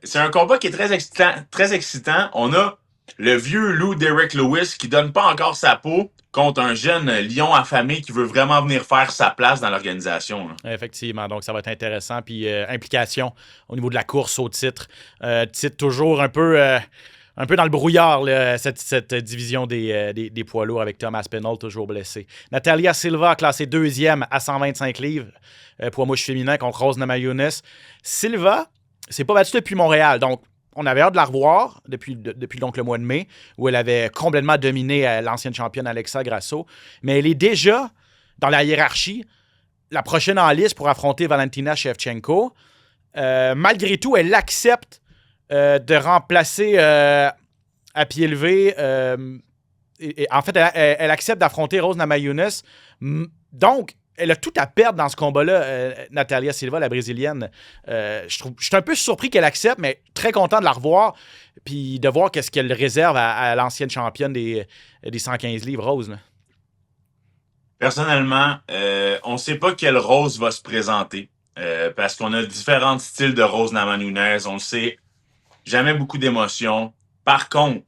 c'est un combat qui est très excitant, très excitant. On a le vieux loup Derrick Lewis qui donne pas encore sa peau contre un jeune lion affamé qui veut vraiment venir faire sa place dans l'organisation. Là. Effectivement, donc ça va être intéressant. Puis implication au niveau de la course au titre. Titre toujours un peu dans le brouillard, là, cette division des poids lourds avec Thomas Aspinall toujours blessé. Natalia Silva classée 2e à 125 livres, poids mouche féminin contre Rose Namajunas. Silva s'est pas battue depuis Montréal, donc on avait hâte de la revoir depuis donc le mois de mai, où elle avait complètement dominé l'ancienne championne Alexa Grasso. Mais elle est déjà dans la hiérarchie, la prochaine en liste pour affronter Valentina Shevchenko. Malgré tout, elle accepte de remplacer à pied levé. En fait, elle accepte d'affronter Rose Namajunas. Donc, elle a tout à perdre dans ce combat-là, Natalia Silva, la Brésilienne. Je suis un peu surpris qu'elle accepte, mais très content de la revoir puis de voir qu'est-ce qu'elle réserve à l'ancienne championne des 115 livres, Rose. Là. Personnellement, on ne sait pas quelle Rose va se présenter parce qu'on a différents styles de Rose Namajunas. On le sait, jamais beaucoup d'émotions. Par contre,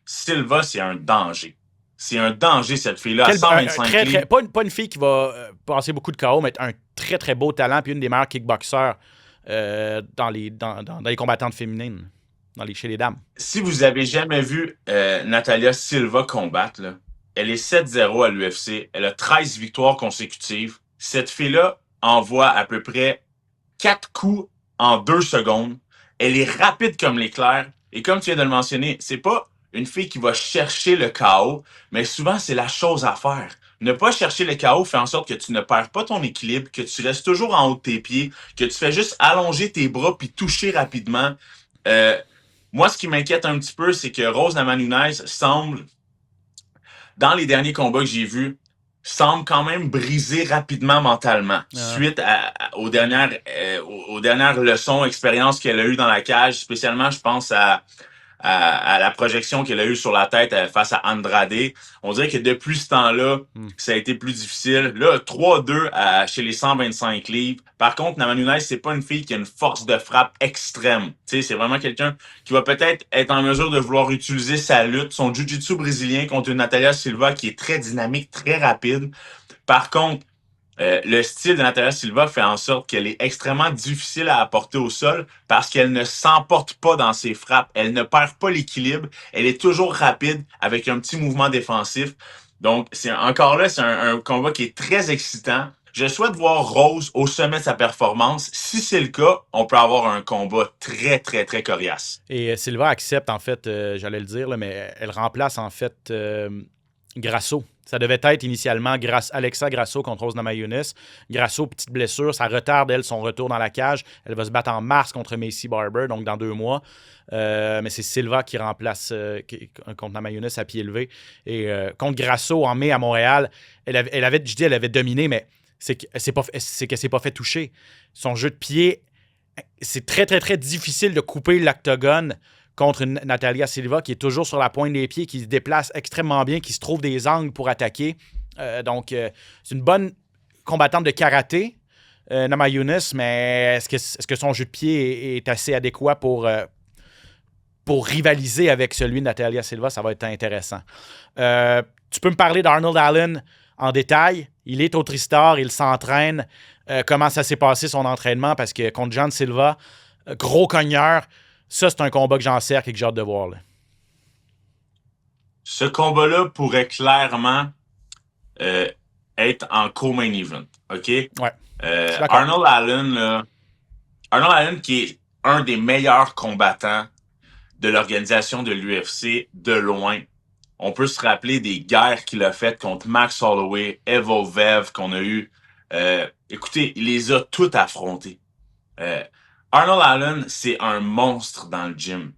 Silva, c'est un danger. C'est un danger, cette fille-là, à 125 livres. Pas une fille qui va passer beaucoup de KO, mais un très, très beau talent puis une des meilleures kickboxeurs dans les combattantes féminines, chez les dames. Si vous avez jamais vu Natalia Silva combattre, là, elle est 7-0 à l'UFC. Elle a 13 victoires consécutives. Cette fille-là envoie à peu près 4 coups en 2 secondes. Elle est rapide comme l'éclair. Et comme tu viens de le mentionner, c'est pas une fille qui va chercher le KO, mais souvent, c'est la chose à faire. Ne pas chercher le KO fait en sorte que tu ne perds pas ton équilibre, que tu restes toujours en haut de tes pieds, que tu fais juste allonger tes bras puis toucher rapidement. Moi, ce qui m'inquiète un petit peu, c'est que Rose Namajunas semble, dans les derniers combats que j'ai vus, semble quand même briser rapidement mentalement suite aux dernières leçons, expériences qu'elle a eues dans la cage. Spécialement, je pense à la projection qu'elle a eue sur la tête face à Andrade. On dirait que depuis ce temps-là, ça a été plus difficile. Là, 3-2 chez les 125 livres. Par contre, Namajunas, c'est pas une fille qui a une force de frappe extrême. Tu sais, c'est vraiment quelqu'un qui va peut-être être en mesure de vouloir utiliser sa lutte, son jiu-jitsu brésilien contre une Natalia Silva qui est très dynamique, très rapide. Par contre, le style de Natalia Silva fait en sorte qu'elle est extrêmement difficile à apporter au sol parce qu'elle ne s'emporte pas dans ses frappes. Elle ne perd pas l'équilibre. Elle est toujours rapide avec un petit mouvement défensif. Donc, c'est un combat qui est très excitant. Je souhaite voir Rose au sommet de sa performance. Si c'est le cas, on peut avoir un combat très, très, très coriace. Et Silva accepte, en fait, j'allais le dire, là, mais elle remplace, en fait, Grasso. Ça devait être initialement Alexa Grasso contre Rose Namajunas. Grasso, petite blessure, ça retarde, elle, son retour dans la cage. Elle va se battre en mars contre Macy Barber, donc dans 2 mois. Mais c'est Silva qui remplace contre Namajunas à pied levé. Et contre Grasso, en mai à Montréal, elle avait dominé, mais c'est qu'elle s'est pas fait toucher. Son jeu de pied, c'est très, très, très difficile de couper l'octogone contre une Natalia Silva qui est toujours sur la pointe des pieds, qui se déplace extrêmement bien, qui se trouve des angles pour attaquer. Donc, c'est une bonne combattante de karaté, Namajunas, mais est-ce que son jeu de pied est assez adéquat pour rivaliser avec celui de Natalia Silva? Ça va être intéressant. Tu peux me parler d'Arnold Allen en détail? Il est au Tristar, il s'entraîne. Comment ça s'est passé son entraînement? Parce que contre John Silva, gros cogneur, Ça, c'est un combat que j'encercle et que j'ai hâte de voir. Là. Ce combat-là pourrait clairement être en co-main event. OK? Ouais. Je suis d'accord. Arnold Allen, qui est un des meilleurs combattants de l'organisation de l'UFC de loin. On peut se rappeler des guerres qu'il a faites contre Max Holloway, Evolvev qu'on a eu. Écoutez, il les a toutes affrontées. Arnold Allen, c'est un monstre dans le gym.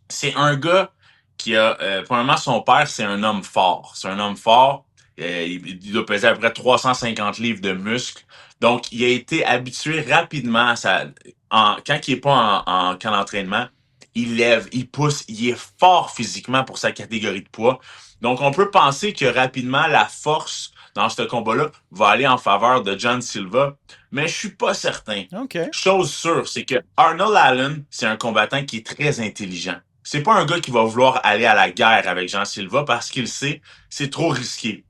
C'est un gars qui a... premièrement, son père, c'est un homme fort. C'est un homme fort. Il doit peser à peu près 350 livres de muscles. Donc, il a été habitué rapidement à ça. Quand il n'est pas en camp d'entraînement, il lève, il pousse, il est fort physiquement pour sa catégorie de poids. Donc, on peut penser que rapidement, la force dans ce combat-là va aller en faveur de John Silva, mais je suis pas certain. OK. Chose sûre, c'est que Arnold Allen, c'est un combattant qui est très intelligent. C'est pas un gars qui va vouloir aller à la guerre avec Jean Silva parce qu'il sait c'est trop risqué.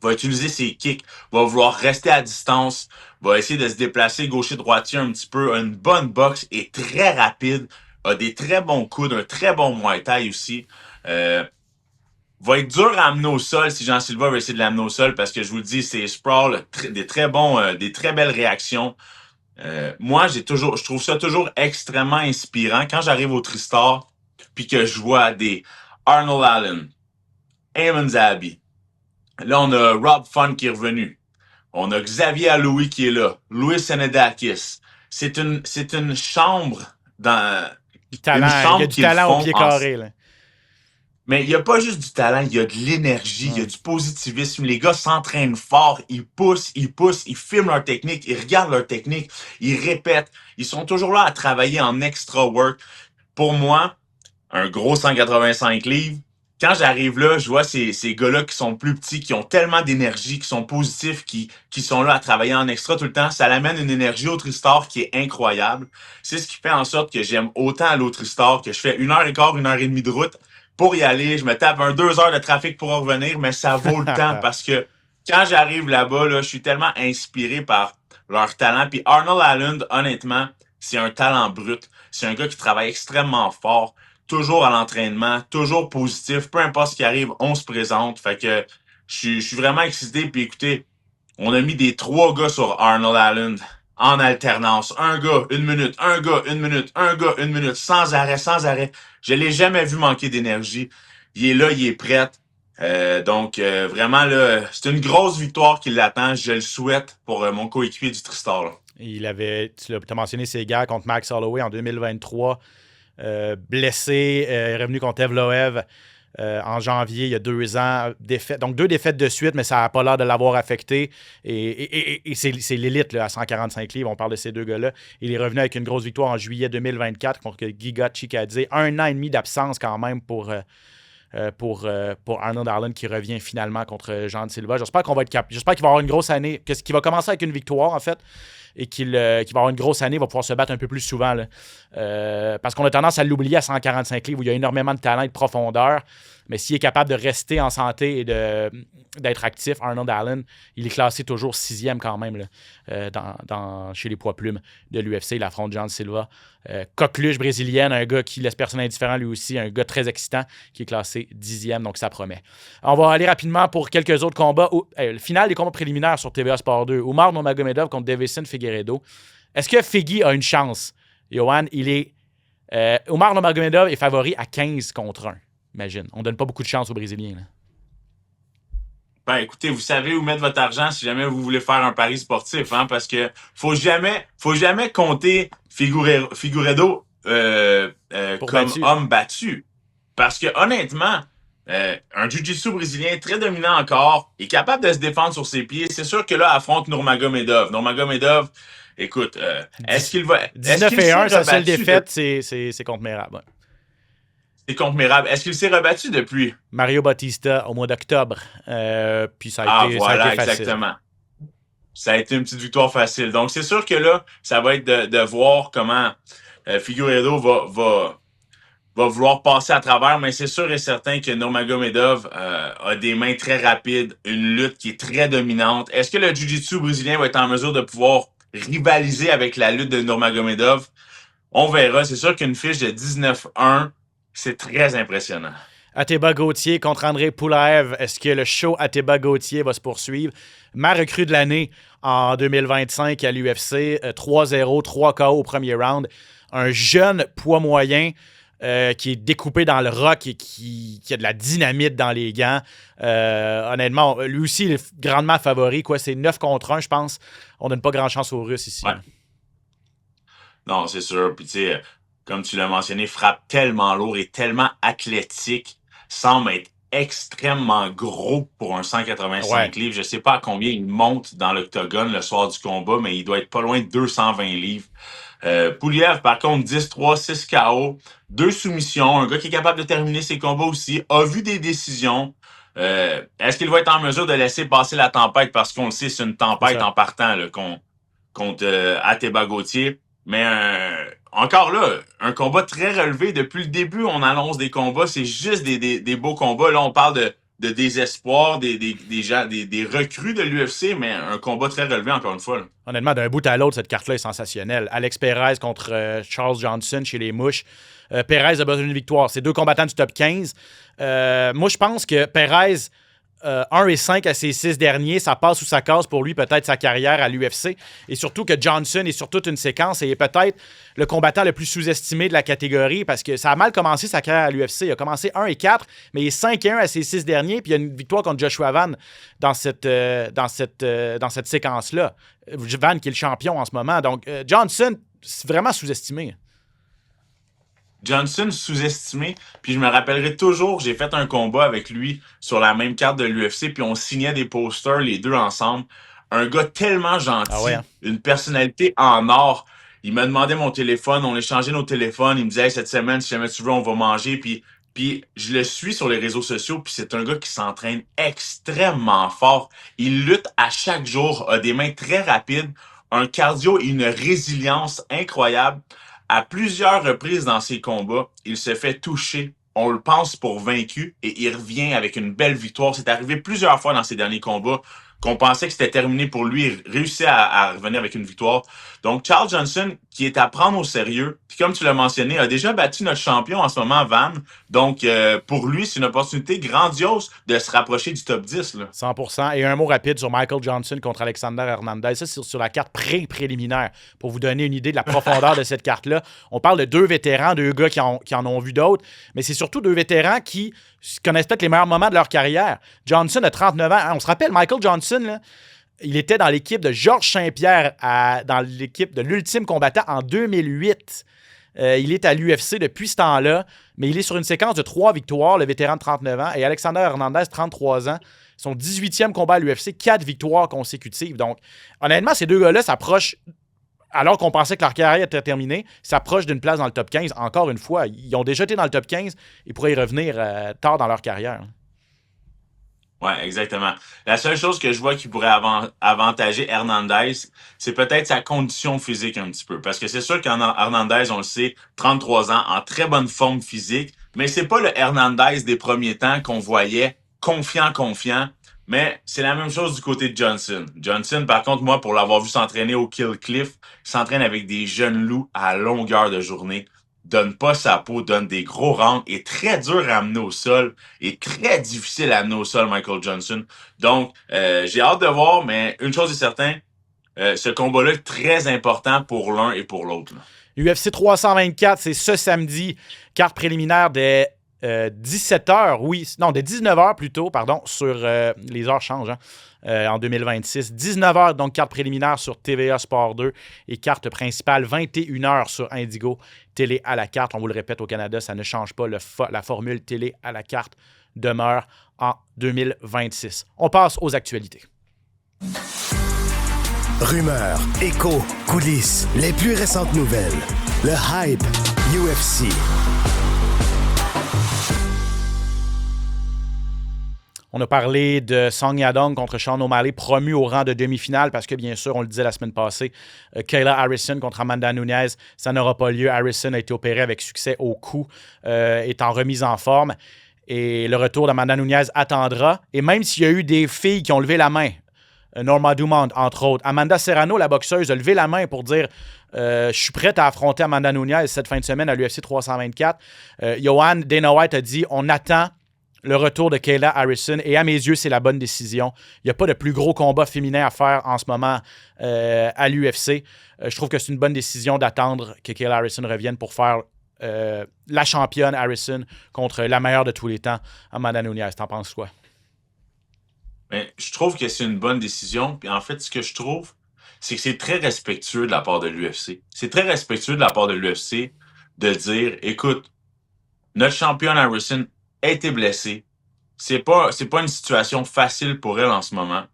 Va utiliser ses kicks, va vouloir rester à distance, va essayer de se déplacer gaucher-droitier un petit peu, a une bonne boxe, est très rapide, a des très bons coudes, un très bon Muay Thai aussi. Va être dur à amener au sol si Jean Silva veut essayer de l'amener au sol parce que je vous le dis, c'est sprawl, des très belles réactions. Moi, je trouve ça toujours extrêmement inspirant quand j'arrive au Tristar puis que je vois des Arnold Allen, Eamon Zahabi. Là, on a Rob Fun qui est revenu. On a Xavier Aloui qui est là. Louis Senedakis. C'est une chambre dans... Du talent. Il y a du talent au pied carré. Là. Mais il n'y a pas juste du talent, il y a de l'énergie, il y a du positivisme. Les gars s'entraînent fort, ils poussent, ils filment leur technique, ils regardent leur technique, ils répètent. Ils sont toujours là à travailler en extra work. Pour moi, un gros 185 livres, quand j'arrive là, je vois ces gars-là qui sont plus petits, qui ont tellement d'énergie, qui sont positifs, qui sont là à travailler en extra tout le temps. Ça l'amène une énergie au Tristar qui est incroyable. C'est ce qui fait en sorte que j'aime autant aller au Tristar, que je fais 1h15, 1h30 de route pour y aller. Je me tape 2 heures de trafic pour en revenir, mais ça vaut le temps parce que quand j'arrive là-bas, là, je suis tellement inspiré par leur talent. Puis Arnold Allen, honnêtement, c'est un talent brut. C'est un gars qui travaille extrêmement fort. Toujours à l'entraînement, toujours positif, peu importe ce qui arrive, on se présente. Fait que je suis vraiment excité. Puis écoutez, on a mis des 3 gars sur Arnold Allen en alternance. Un gars, 1 minute, un gars, 1 minute, un gars, 1 minute, sans arrêt, sans arrêt. Je l'ai jamais vu manquer d'énergie. Il est là, il est prêt. Donc, vraiment, là, c'est une grosse victoire qui l'attend. Je le souhaite pour mon coéquipier du Tristar. Là. Tu as mentionné ses guerres contre Max Holloway en 2023. Blessé, revenu contre Evloev en janvier, il y a 2 ans. Donc, 2 défaites de suite, mais ça n'a pas l'air de l'avoir affecté. Et c'est l'élite là, à 145 livres. On parle de ces 2 gars-là. Il est revenu avec une grosse victoire en juillet 2024 contre Giga Chikadze. 1 an et demi d'absence quand même pour Arnold Allen qui revient finalement contre Jean Silva. J'espère qu'il va avoir une grosse année, qu'il va commencer avec une victoire en fait, et qu'il va avoir une grosse année, va pouvoir se battre un peu plus souvent. Là. Parce qu'on a tendance à l'oublier à 145 livres où il y a énormément de talent et de profondeur. Mais s'il est capable de rester en santé et d'être actif, Arnold Allen, il est classé toujours 6e quand même là, chez les poids plumes de l'UFC. Il affronte John Silva. Coqueluche brésilienne, un gars qui laisse personne indifférent lui aussi, un gars très excitant qui est classé 10e, donc ça promet. On va aller rapidement pour quelques autres combats. Le final des combats préliminaires sur TVA Sport 2. Umar Nurmagomedov contre Deiveson Figueiredo. Est-ce que Figgy a une chance? Johan, Umar Nurmagomedov est favori à 15 contre 1. Imagine, on donne pas beaucoup de chance aux Brésiliens. Là. Ben, écoutez, vous savez où mettre votre argent si jamais vous voulez faire un pari sportif, hein, parce que faut jamais compter Figueiredo comme battu. Homme battu. Parce que, honnêtement, un jiu-jitsu brésilien très dominant encore, est capable de se défendre sur ses pieds. C'est sûr que là, affronte Nurmagomedov. Nurmagomedov, écoute, est-ce qu'il va... 19-1, sa seule défaite, c'est contre Merab. Ouais. C'est contre Merab. Est-ce qu'il s'est rebattu depuis? Mario Bautista au mois d'octobre. Puis ça a été facile. Exactement. Ça a été une petite victoire facile. Donc, c'est sûr que là, ça va être de voir comment Figueiredo va vouloir passer à travers, mais c'est sûr et certain que Nurmagomedov a des mains très rapides, une lutte qui est très dominante. Est-ce que le jiu-jitsu brésilien va être en mesure de pouvoir rivaliser avec la lutte de Nurmagomedov? On verra. C'est sûr qu'une fiche de 19-1, c'est très impressionnant. Ateba Gauthier contre André Poulaev. Est-ce que le show Ateba Gauthier va se poursuivre? Ma recrue de l'année en 2025 à l'UFC, 3-0, 3 KO au premier round. Un jeune poids moyen qui est découpé dans le rock et qui a de la dynamite dans les gants. Honnêtement, lui aussi, il est grandement favori. C'est 9 contre 1, je pense. On donne pas grand chance aux Russes ici. Ouais. Non, c'est sûr. Puis tu sais, comme tu l'as mentionné, frappe tellement lourd et tellement athlétique, semble être extrêmement gros pour un 185 livres. Je sais pas à combien il monte dans l'octogone le soir du combat, mais il doit être pas loin de 220 livres. Pouliev, par contre, 10-3, 6 KO, 2 soumissions, un gars qui est capable de terminer ses combats aussi, a vu des décisions. Est-ce qu'il va être en mesure de laisser passer la tempête? Parce qu'on le sait, c'est une tempête en partant là, contre Ateba Gauthier. Mais encore là, un combat très relevé. Depuis le début, on annonce des combats. C'est juste des beaux combats. Là, on parle de désespoir, des recrues de l'UFC, mais un combat très relevé, encore une fois. Là. Honnêtement, d'un bout à l'autre, cette carte-là est sensationnelle. Alex Perez contre Charles Johnson chez les Mouches. Perez a besoin d'une victoire. C'est 2 combattants du top 15. Moi, je pense que Perez... 1-5 à ses 6 derniers, ça passe ou ça casse pour lui peut-être sa carrière à l'UFC. Et surtout que Johnson est sur toute une séquence et est peut-être le combattant le plus sous-estimé de la catégorie parce que ça a mal commencé sa carrière à l'UFC. Il a commencé 1-4, mais il est 5-1 à ses 6 derniers, puis il y a une victoire contre Joshua Van dans cette séquence-là. Van qui est le champion en ce moment. Donc, Johnson, c'est vraiment sous-estimé. Johnson sous-estimé, puis je me rappellerai toujours, j'ai fait un combat avec lui sur la même carte de l'UFC, puis on signait des posters les deux ensemble. Un gars tellement gentil, une personnalité en or. Il m'a demandé mon téléphone, on échangeait nos téléphones, il me disait hey, cette semaine, si jamais tu veux, on va manger, puis je le suis sur les réseaux sociaux, puis c'est un gars qui s'entraîne extrêmement fort. Il lutte à chaque jour, a des mains très rapides, un cardio et une résilience incroyable. À plusieurs reprises dans ses combats, il se fait toucher. On le pense pour vaincu et il revient avec une belle victoire. C'est arrivé plusieurs fois dans ses derniers combats qu'on pensait que c'était terminé pour lui. Il réussit à revenir avec une victoire. Donc, Charles Johnson, qui est à prendre au sérieux, puis comme tu l'as mentionné, a déjà battu notre champion en ce moment, Van. Donc, pour lui, c'est une opportunité grandiose de se rapprocher du top 10. Là. 100%. Et un mot rapide sur Michael Johnson contre Alexander Hernandez. Ça, c'est sur la carte préliminaire pour vous donner une idée de la profondeur de cette carte-là. On parle de 2 vétérans, 2 gars qui en ont vu d'autres, mais c'est surtout 2 vétérans qui connaissent peut-être les meilleurs moments de leur carrière. Johnson a 39 ans. On se rappelle, Michael Johnson, là, il était dans l'équipe de Georges Saint-Pierre, dans l'équipe de l'Ultime Combattant en 2008. Il est à l'UFC depuis ce temps-là, mais il est sur une séquence de 3 victoires, le vétéran de 39 ans, et Alexander Hernandez, 33 ans. Son 18e combat à l'UFC, 4 victoires consécutives. Donc, honnêtement, ces 2 gars-là s'approchent, alors qu'on pensait que leur carrière était terminée, s'approchent d'une place dans le top 15. Encore une fois, ils ont déjà été dans le top 15, ils pourraient y revenir tard dans leur carrière. Oui, exactement. La seule chose que je vois qui pourrait avantager Hernandez, c'est peut-être sa condition physique un petit peu. Parce que c'est sûr qu'Hernandez, on le sait, 33 ans, en très bonne forme physique, mais c'est pas le Hernandez des premiers temps qu'on voyait confiant. Mais c'est la même chose du côté de Johnson. Johnson, par contre, moi, pour l'avoir vu s'entraîner au Kill Cliff, il s'entraîne avec des jeunes loups à longueur de journée. Donne pas sa peau, donne des gros rounds, est très dur à amener au sol, est très difficile à amener au sol, Michael Johnson. Donc, j'ai hâte de voir, mais une chose est certaine, ce combat-là est très important pour l'un et pour l'autre. UFC 324, c'est ce samedi, carte préliminaire des 17h, de 19h plutôt, pardon, sur les heures changent en 2026. 19h, donc carte préliminaire sur TVA Sport 2 et carte principale 21h sur Indigo télé à la carte. On vous le répète, au Canada, ça ne change pas. La formule télé à la carte demeure en 2026. On passe aux actualités. Rumeurs, échos, coulisses, les plus récentes nouvelles. Le hype UFC. On a parlé de Song Yadong contre Sean O'Malley, promu au rang de demi-finale parce que, bien sûr, on le disait la semaine passée, Kayla Harrison contre Amanda Nunes, ça n'aura pas lieu. Harrison a été opéré avec succès au cou, est en remise en forme. Et le retour d'Amanda Nunes attendra. Et même s'il y a eu des filles qui ont levé la main Norma Dumont, entre autres. Amanda Serrano, la boxeuse, a levé la main pour dire je suis prête à affronter Amanda Nunes cette fin de semaine à l'UFC 324. Johan Dana White a dit on attend le retour de Kayla Harrison et à mes yeux, c'est la bonne décision. Il n'y a pas de plus gros combat féminin à faire en ce moment à l'UFC. Je trouve que c'est une bonne décision d'attendre que Kayla Harrison revienne pour faire la championne Harrison contre la meilleure de tous les temps, Amanda Nunes. T'en penses quoi? Mais je trouve que c'est une bonne décision. Puis en fait, ce que je trouve, c'est que c'est très respectueux de la part de l'UFC. C'est très respectueux de la part de l'UFC de dire, écoute, notre championne Harrison a été blessée. C'est pas une situation facile pour elle en ce moment.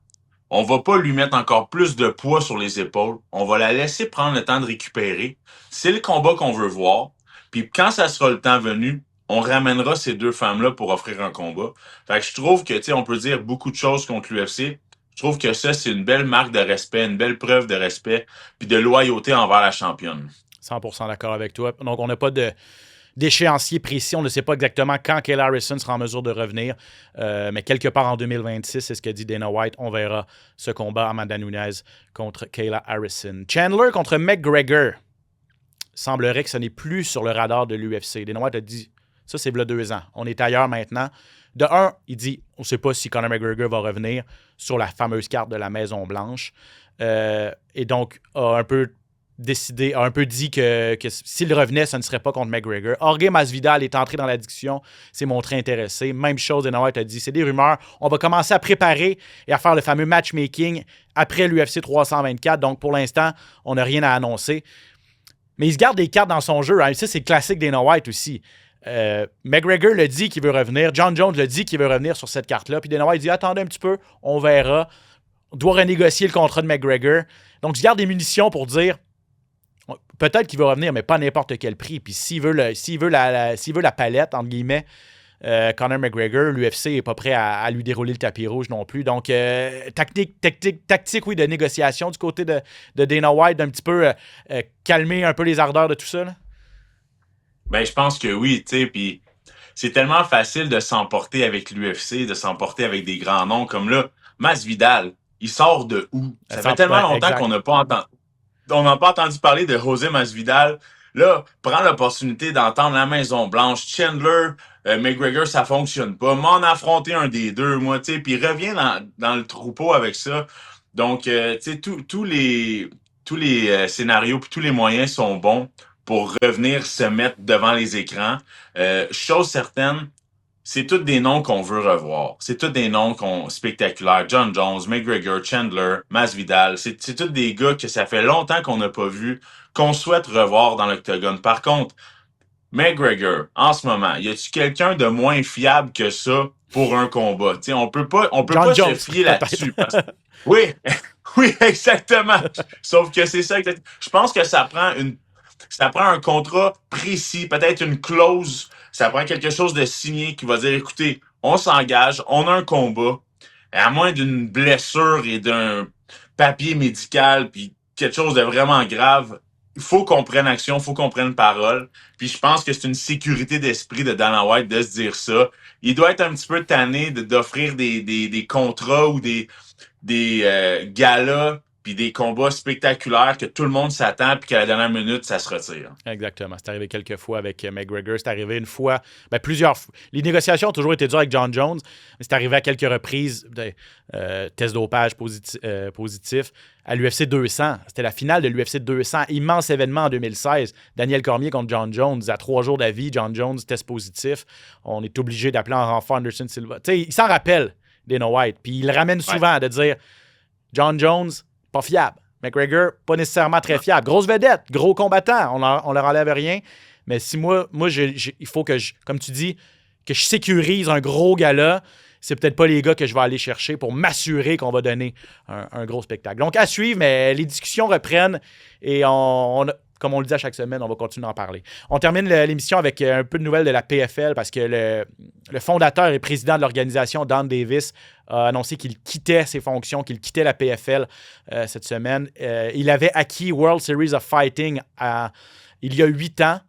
On va pas lui mettre encore plus de poids sur les épaules. On va la laisser prendre le temps de récupérer. C'est le combat qu'on veut voir. Puis quand ça sera le temps venu, on ramènera ces deux femmes-là pour offrir un combat. Fait que je trouve que, tu sais, on peut dire beaucoup de choses contre l'UFC. Je trouve que ça, c'est une belle marque de respect, une belle preuve de respect puis de loyauté envers la championne. 100% d'accord avec toi. Donc, on n'a pas d'échéancier précis. On ne sait pas exactement quand Kayla Harrison sera en mesure de revenir. Mais quelque part en 2026, c'est ce que dit Dana White. On verra ce combat Amanda Nunes contre Kayla Harrison. Chandler contre McGregor. Semblerait que ce n'est plus sur le radar de l'UFC. Dana White a dit, ça c'est v'là 2 ans. On est ailleurs maintenant. De un, il dit, on ne sait pas si Conor McGregor va revenir sur la fameuse carte de la Maison-Blanche. Et donc, a un peu dit que s'il revenait, ce ne serait pas contre McGregor. Jorge Masvidal est entré dans la discussion, s'est montré intéressé. Même chose, Dana White a dit, c'est des rumeurs. On va commencer à préparer et à faire le fameux matchmaking après l'UFC 324. Donc, pour l'instant, on n'a rien à annoncer. Mais il se garde des cartes dans son jeu. Hein. Ça, c'est classique Dana White aussi. McGregor le dit qu'il veut revenir. John Jones le dit qu'il veut revenir sur cette carte-là. Puis Dana White dit, attendez un petit peu, on verra. On doit renégocier le contrat de McGregor. Donc, il se garde des munitions pour dire, peut-être qu'il va revenir, mais pas à n'importe quel prix. Puis s'il veut la palette, entre guillemets, Conor McGregor, l'UFC n'est pas prêt à lui dérouler le tapis rouge non plus. Donc, tactique, oui, de négociation du côté de Dana White, d'un petit peu calmer un peu les ardeurs de tout ça, là? Ben, je pense que oui, tu sais, puis c'est tellement facile de s'emporter avec l'UFC, de s'emporter avec des grands noms comme là. Masvidal, il sort de où? Ça fait tellement longtemps qu'on n'a pas entendu. On n'a pas entendu parler de José Masvidal. Là, prends l'opportunité d'entendre la Maison-Blanche. Chandler, McGregor, ça fonctionne pas. M'en affronter un des deux, moi, tu sais, puis reviens dans le troupeau avec ça. Donc, tu sais, tous les scénarios puis tous les moyens sont bons pour revenir se mettre devant les écrans. Chose certaine, c'est tous des noms qu'on veut revoir. C'est tous des noms spectaculaires. John Jones, McGregor, Chandler, Masvidal. C'est tous des gars que ça fait longtemps qu'on n'a pas vu, qu'on souhaite revoir dans l'octogone. Par contre, McGregor, en ce moment, y a-tu quelqu'un de moins fiable que ça pour un combat? T'sais, on peut pas Jones, se fier là-dessus. Oui, oui, exactement. Sauf que c'est ça. Je pense que ça prend un contrat précis, peut-être une clause. Ça prend quelque chose de signé qui va dire, écoutez, on s'engage, on a un combat, à moins d'une blessure et d'un papier médical, puis quelque chose de vraiment grave, il faut qu'on prenne action, il faut qu'on prenne parole. Puis je pense que c'est une sécurité d'esprit de Dana White de se dire ça. Il doit être un petit peu tanné d'offrir des contrats ou des galas puis des combats spectaculaires que tout le monde s'attend puis qu'à la dernière minute, ça se retire. Exactement. C'est arrivé quelques fois avec McGregor. C'est arrivé une fois, plusieurs fois. Les négociations ont toujours été dures avec John Jones, mais c'est arrivé à quelques reprises. Test dopage positif. À l'UFC 200, c'était la finale de l'UFC 200. Immense événement en 2016. Daniel Cormier contre John Jones. À 3 jours d'avis, John Jones, test positif. On est obligé d'appeler en renfort Anderson Silva. Tu sais, il s'en rappelle, Dana White. Puis il le ramène souvent de dire John Jones, pas fiable. McGregor, pas nécessairement très fiable. Grosse vedette, gros combattant. On leur enlève rien. Mais si moi il faut que comme tu dis, que je sécurise un gros gala, c'est peut-être pas les gars que je vais aller chercher pour m'assurer qu'on va donner un gros spectacle. Donc, à suivre, mais les discussions reprennent et comme on le dit à chaque semaine, on va continuer d'en parler. On termine l'émission avec un peu de nouvelles de la PFL parce que le fondateur et président de l'organisation, Don Davis, a annoncé qu'il quittait ses fonctions, qu'il quittait la PFL cette semaine. Il avait acquis World Series of Fighting il y a 8 ans.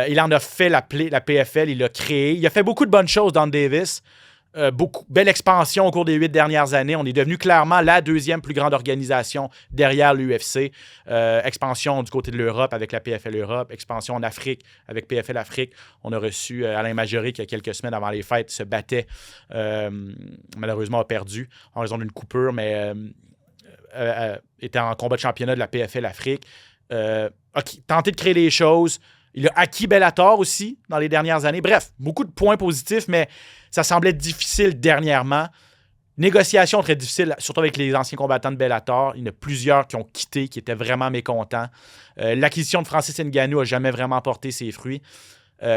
Il en a fait la PFL, il l'a créé. Il a fait beaucoup de bonnes choses, Don Davis. belle expansion au cours des 8 dernières années. On est devenu clairement la deuxième plus grande organisation derrière l'UFC. Expansion du côté de l'Europe avec la PFL Europe. Expansion en Afrique avec PFL Afrique. On a reçu Alain Majoré qui, il y a quelques semaines avant les fêtes, se battait. Malheureusement, a perdu en raison d'une coupure, mais était en combat de championnat de la PFL Afrique. A tenté de créer des choses. Il a acquis Bellator aussi dans les dernières années. Bref, beaucoup de points positifs, mais ça semblait difficile dernièrement. Négociation très difficile, surtout avec les anciens combattants de Bellator. Il y en a plusieurs qui ont quitté, qui étaient vraiment mécontents. L'acquisition de Francis Ngannou n'a jamais vraiment porté ses fruits.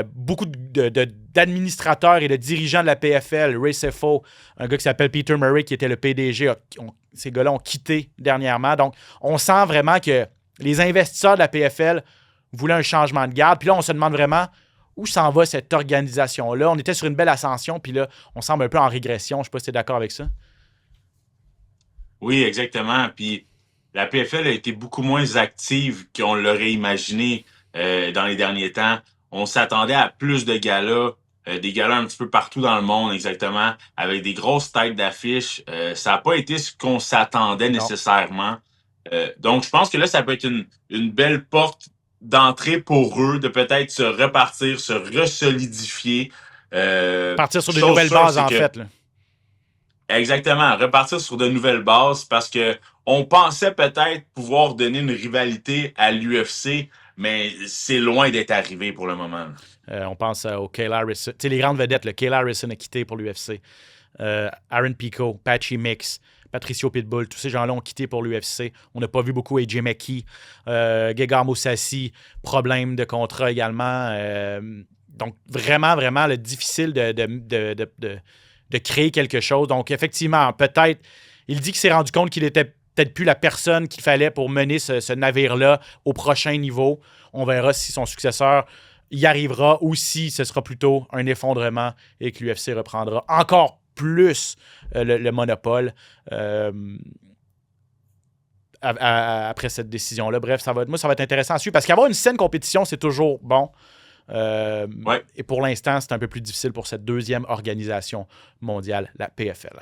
Beaucoup d'administrateurs et de dirigeants de la PFL, Ray Sefo, un gars qui s'appelle Peter Murray, qui était le PDG, ces gars-là ont quitté dernièrement. Donc, on sent vraiment que les investisseurs de la PFL voulaient un changement de garde. Puis là, on se demande vraiment où s'en va cette organisation-là. On était sur une belle ascension, puis là, on semble un peu en régression. Je ne sais pas si tu es d'accord avec ça. Oui, exactement. Puis la PFL a été beaucoup moins active qu'on l'aurait imaginé dans les derniers temps. On s'attendait à plus de galas, des galas un petit peu partout dans le monde, exactement, avec des grosses têtes d'affiches. Ça n'a pas été ce qu'on s'attendait nécessairement. Donc, je pense que là, ça peut être une belle porte d'entrée pour eux, de peut-être se repartir, se resolidifier. Partir sur de nouvelles bases, en fait. Là. Exactement, repartir sur de nouvelles bases parce que on pensait peut-être pouvoir donner une rivalité à l'UFC, mais c'est loin d'être arrivé pour le moment. On pense au Kayla Harrison. Tu sais, les grandes vedettes, le Kayla Harrison a quitté pour l'UFC. Aaron Pico, Patchy Mix, Patricio Pitbull, tous ces gens-là ont quitté pour l'UFC. On n'a pas vu beaucoup AJ McKee, Gegard Mousasi, problème de contrat également. Donc, vraiment, vraiment difficile de créer quelque chose. Donc, effectivement, peut-être, il dit qu'il s'est rendu compte qu'il était peut-être plus la personne qu'il fallait pour mener ce navire-là au prochain niveau. On verra si son successeur y arrivera ou si ce sera plutôt un effondrement et que l'UFC reprendra encore plus le monopole après cette décision-là. Bref, ça va être intéressant à suivre parce qu'avoir une saine compétition, c'est toujours bon. Ouais. Et pour l'instant, c'est un peu plus difficile pour cette deuxième organisation mondiale, la PFL.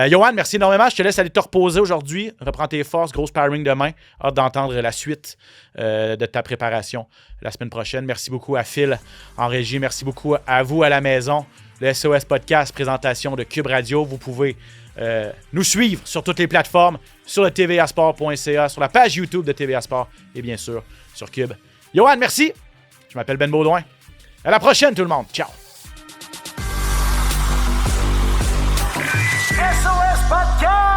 Johan, merci énormément. Je te laisse aller te reposer aujourd'hui. Reprends tes forces. Gros sparring demain. Hâte d'entendre la suite de ta préparation la semaine prochaine. Merci beaucoup à Phil en régie. Merci beaucoup à vous à la maison. Le SOS Podcast, présentation de Cube Radio. Vous pouvez nous suivre sur toutes les plateformes, sur le tvasport.ca, sur la page YouTube de TVA Sport et bien sûr sur Cube. Johan, merci. Je m'appelle Ben Baudouin. À la prochaine, tout le monde. Ciao. SOS Podcast!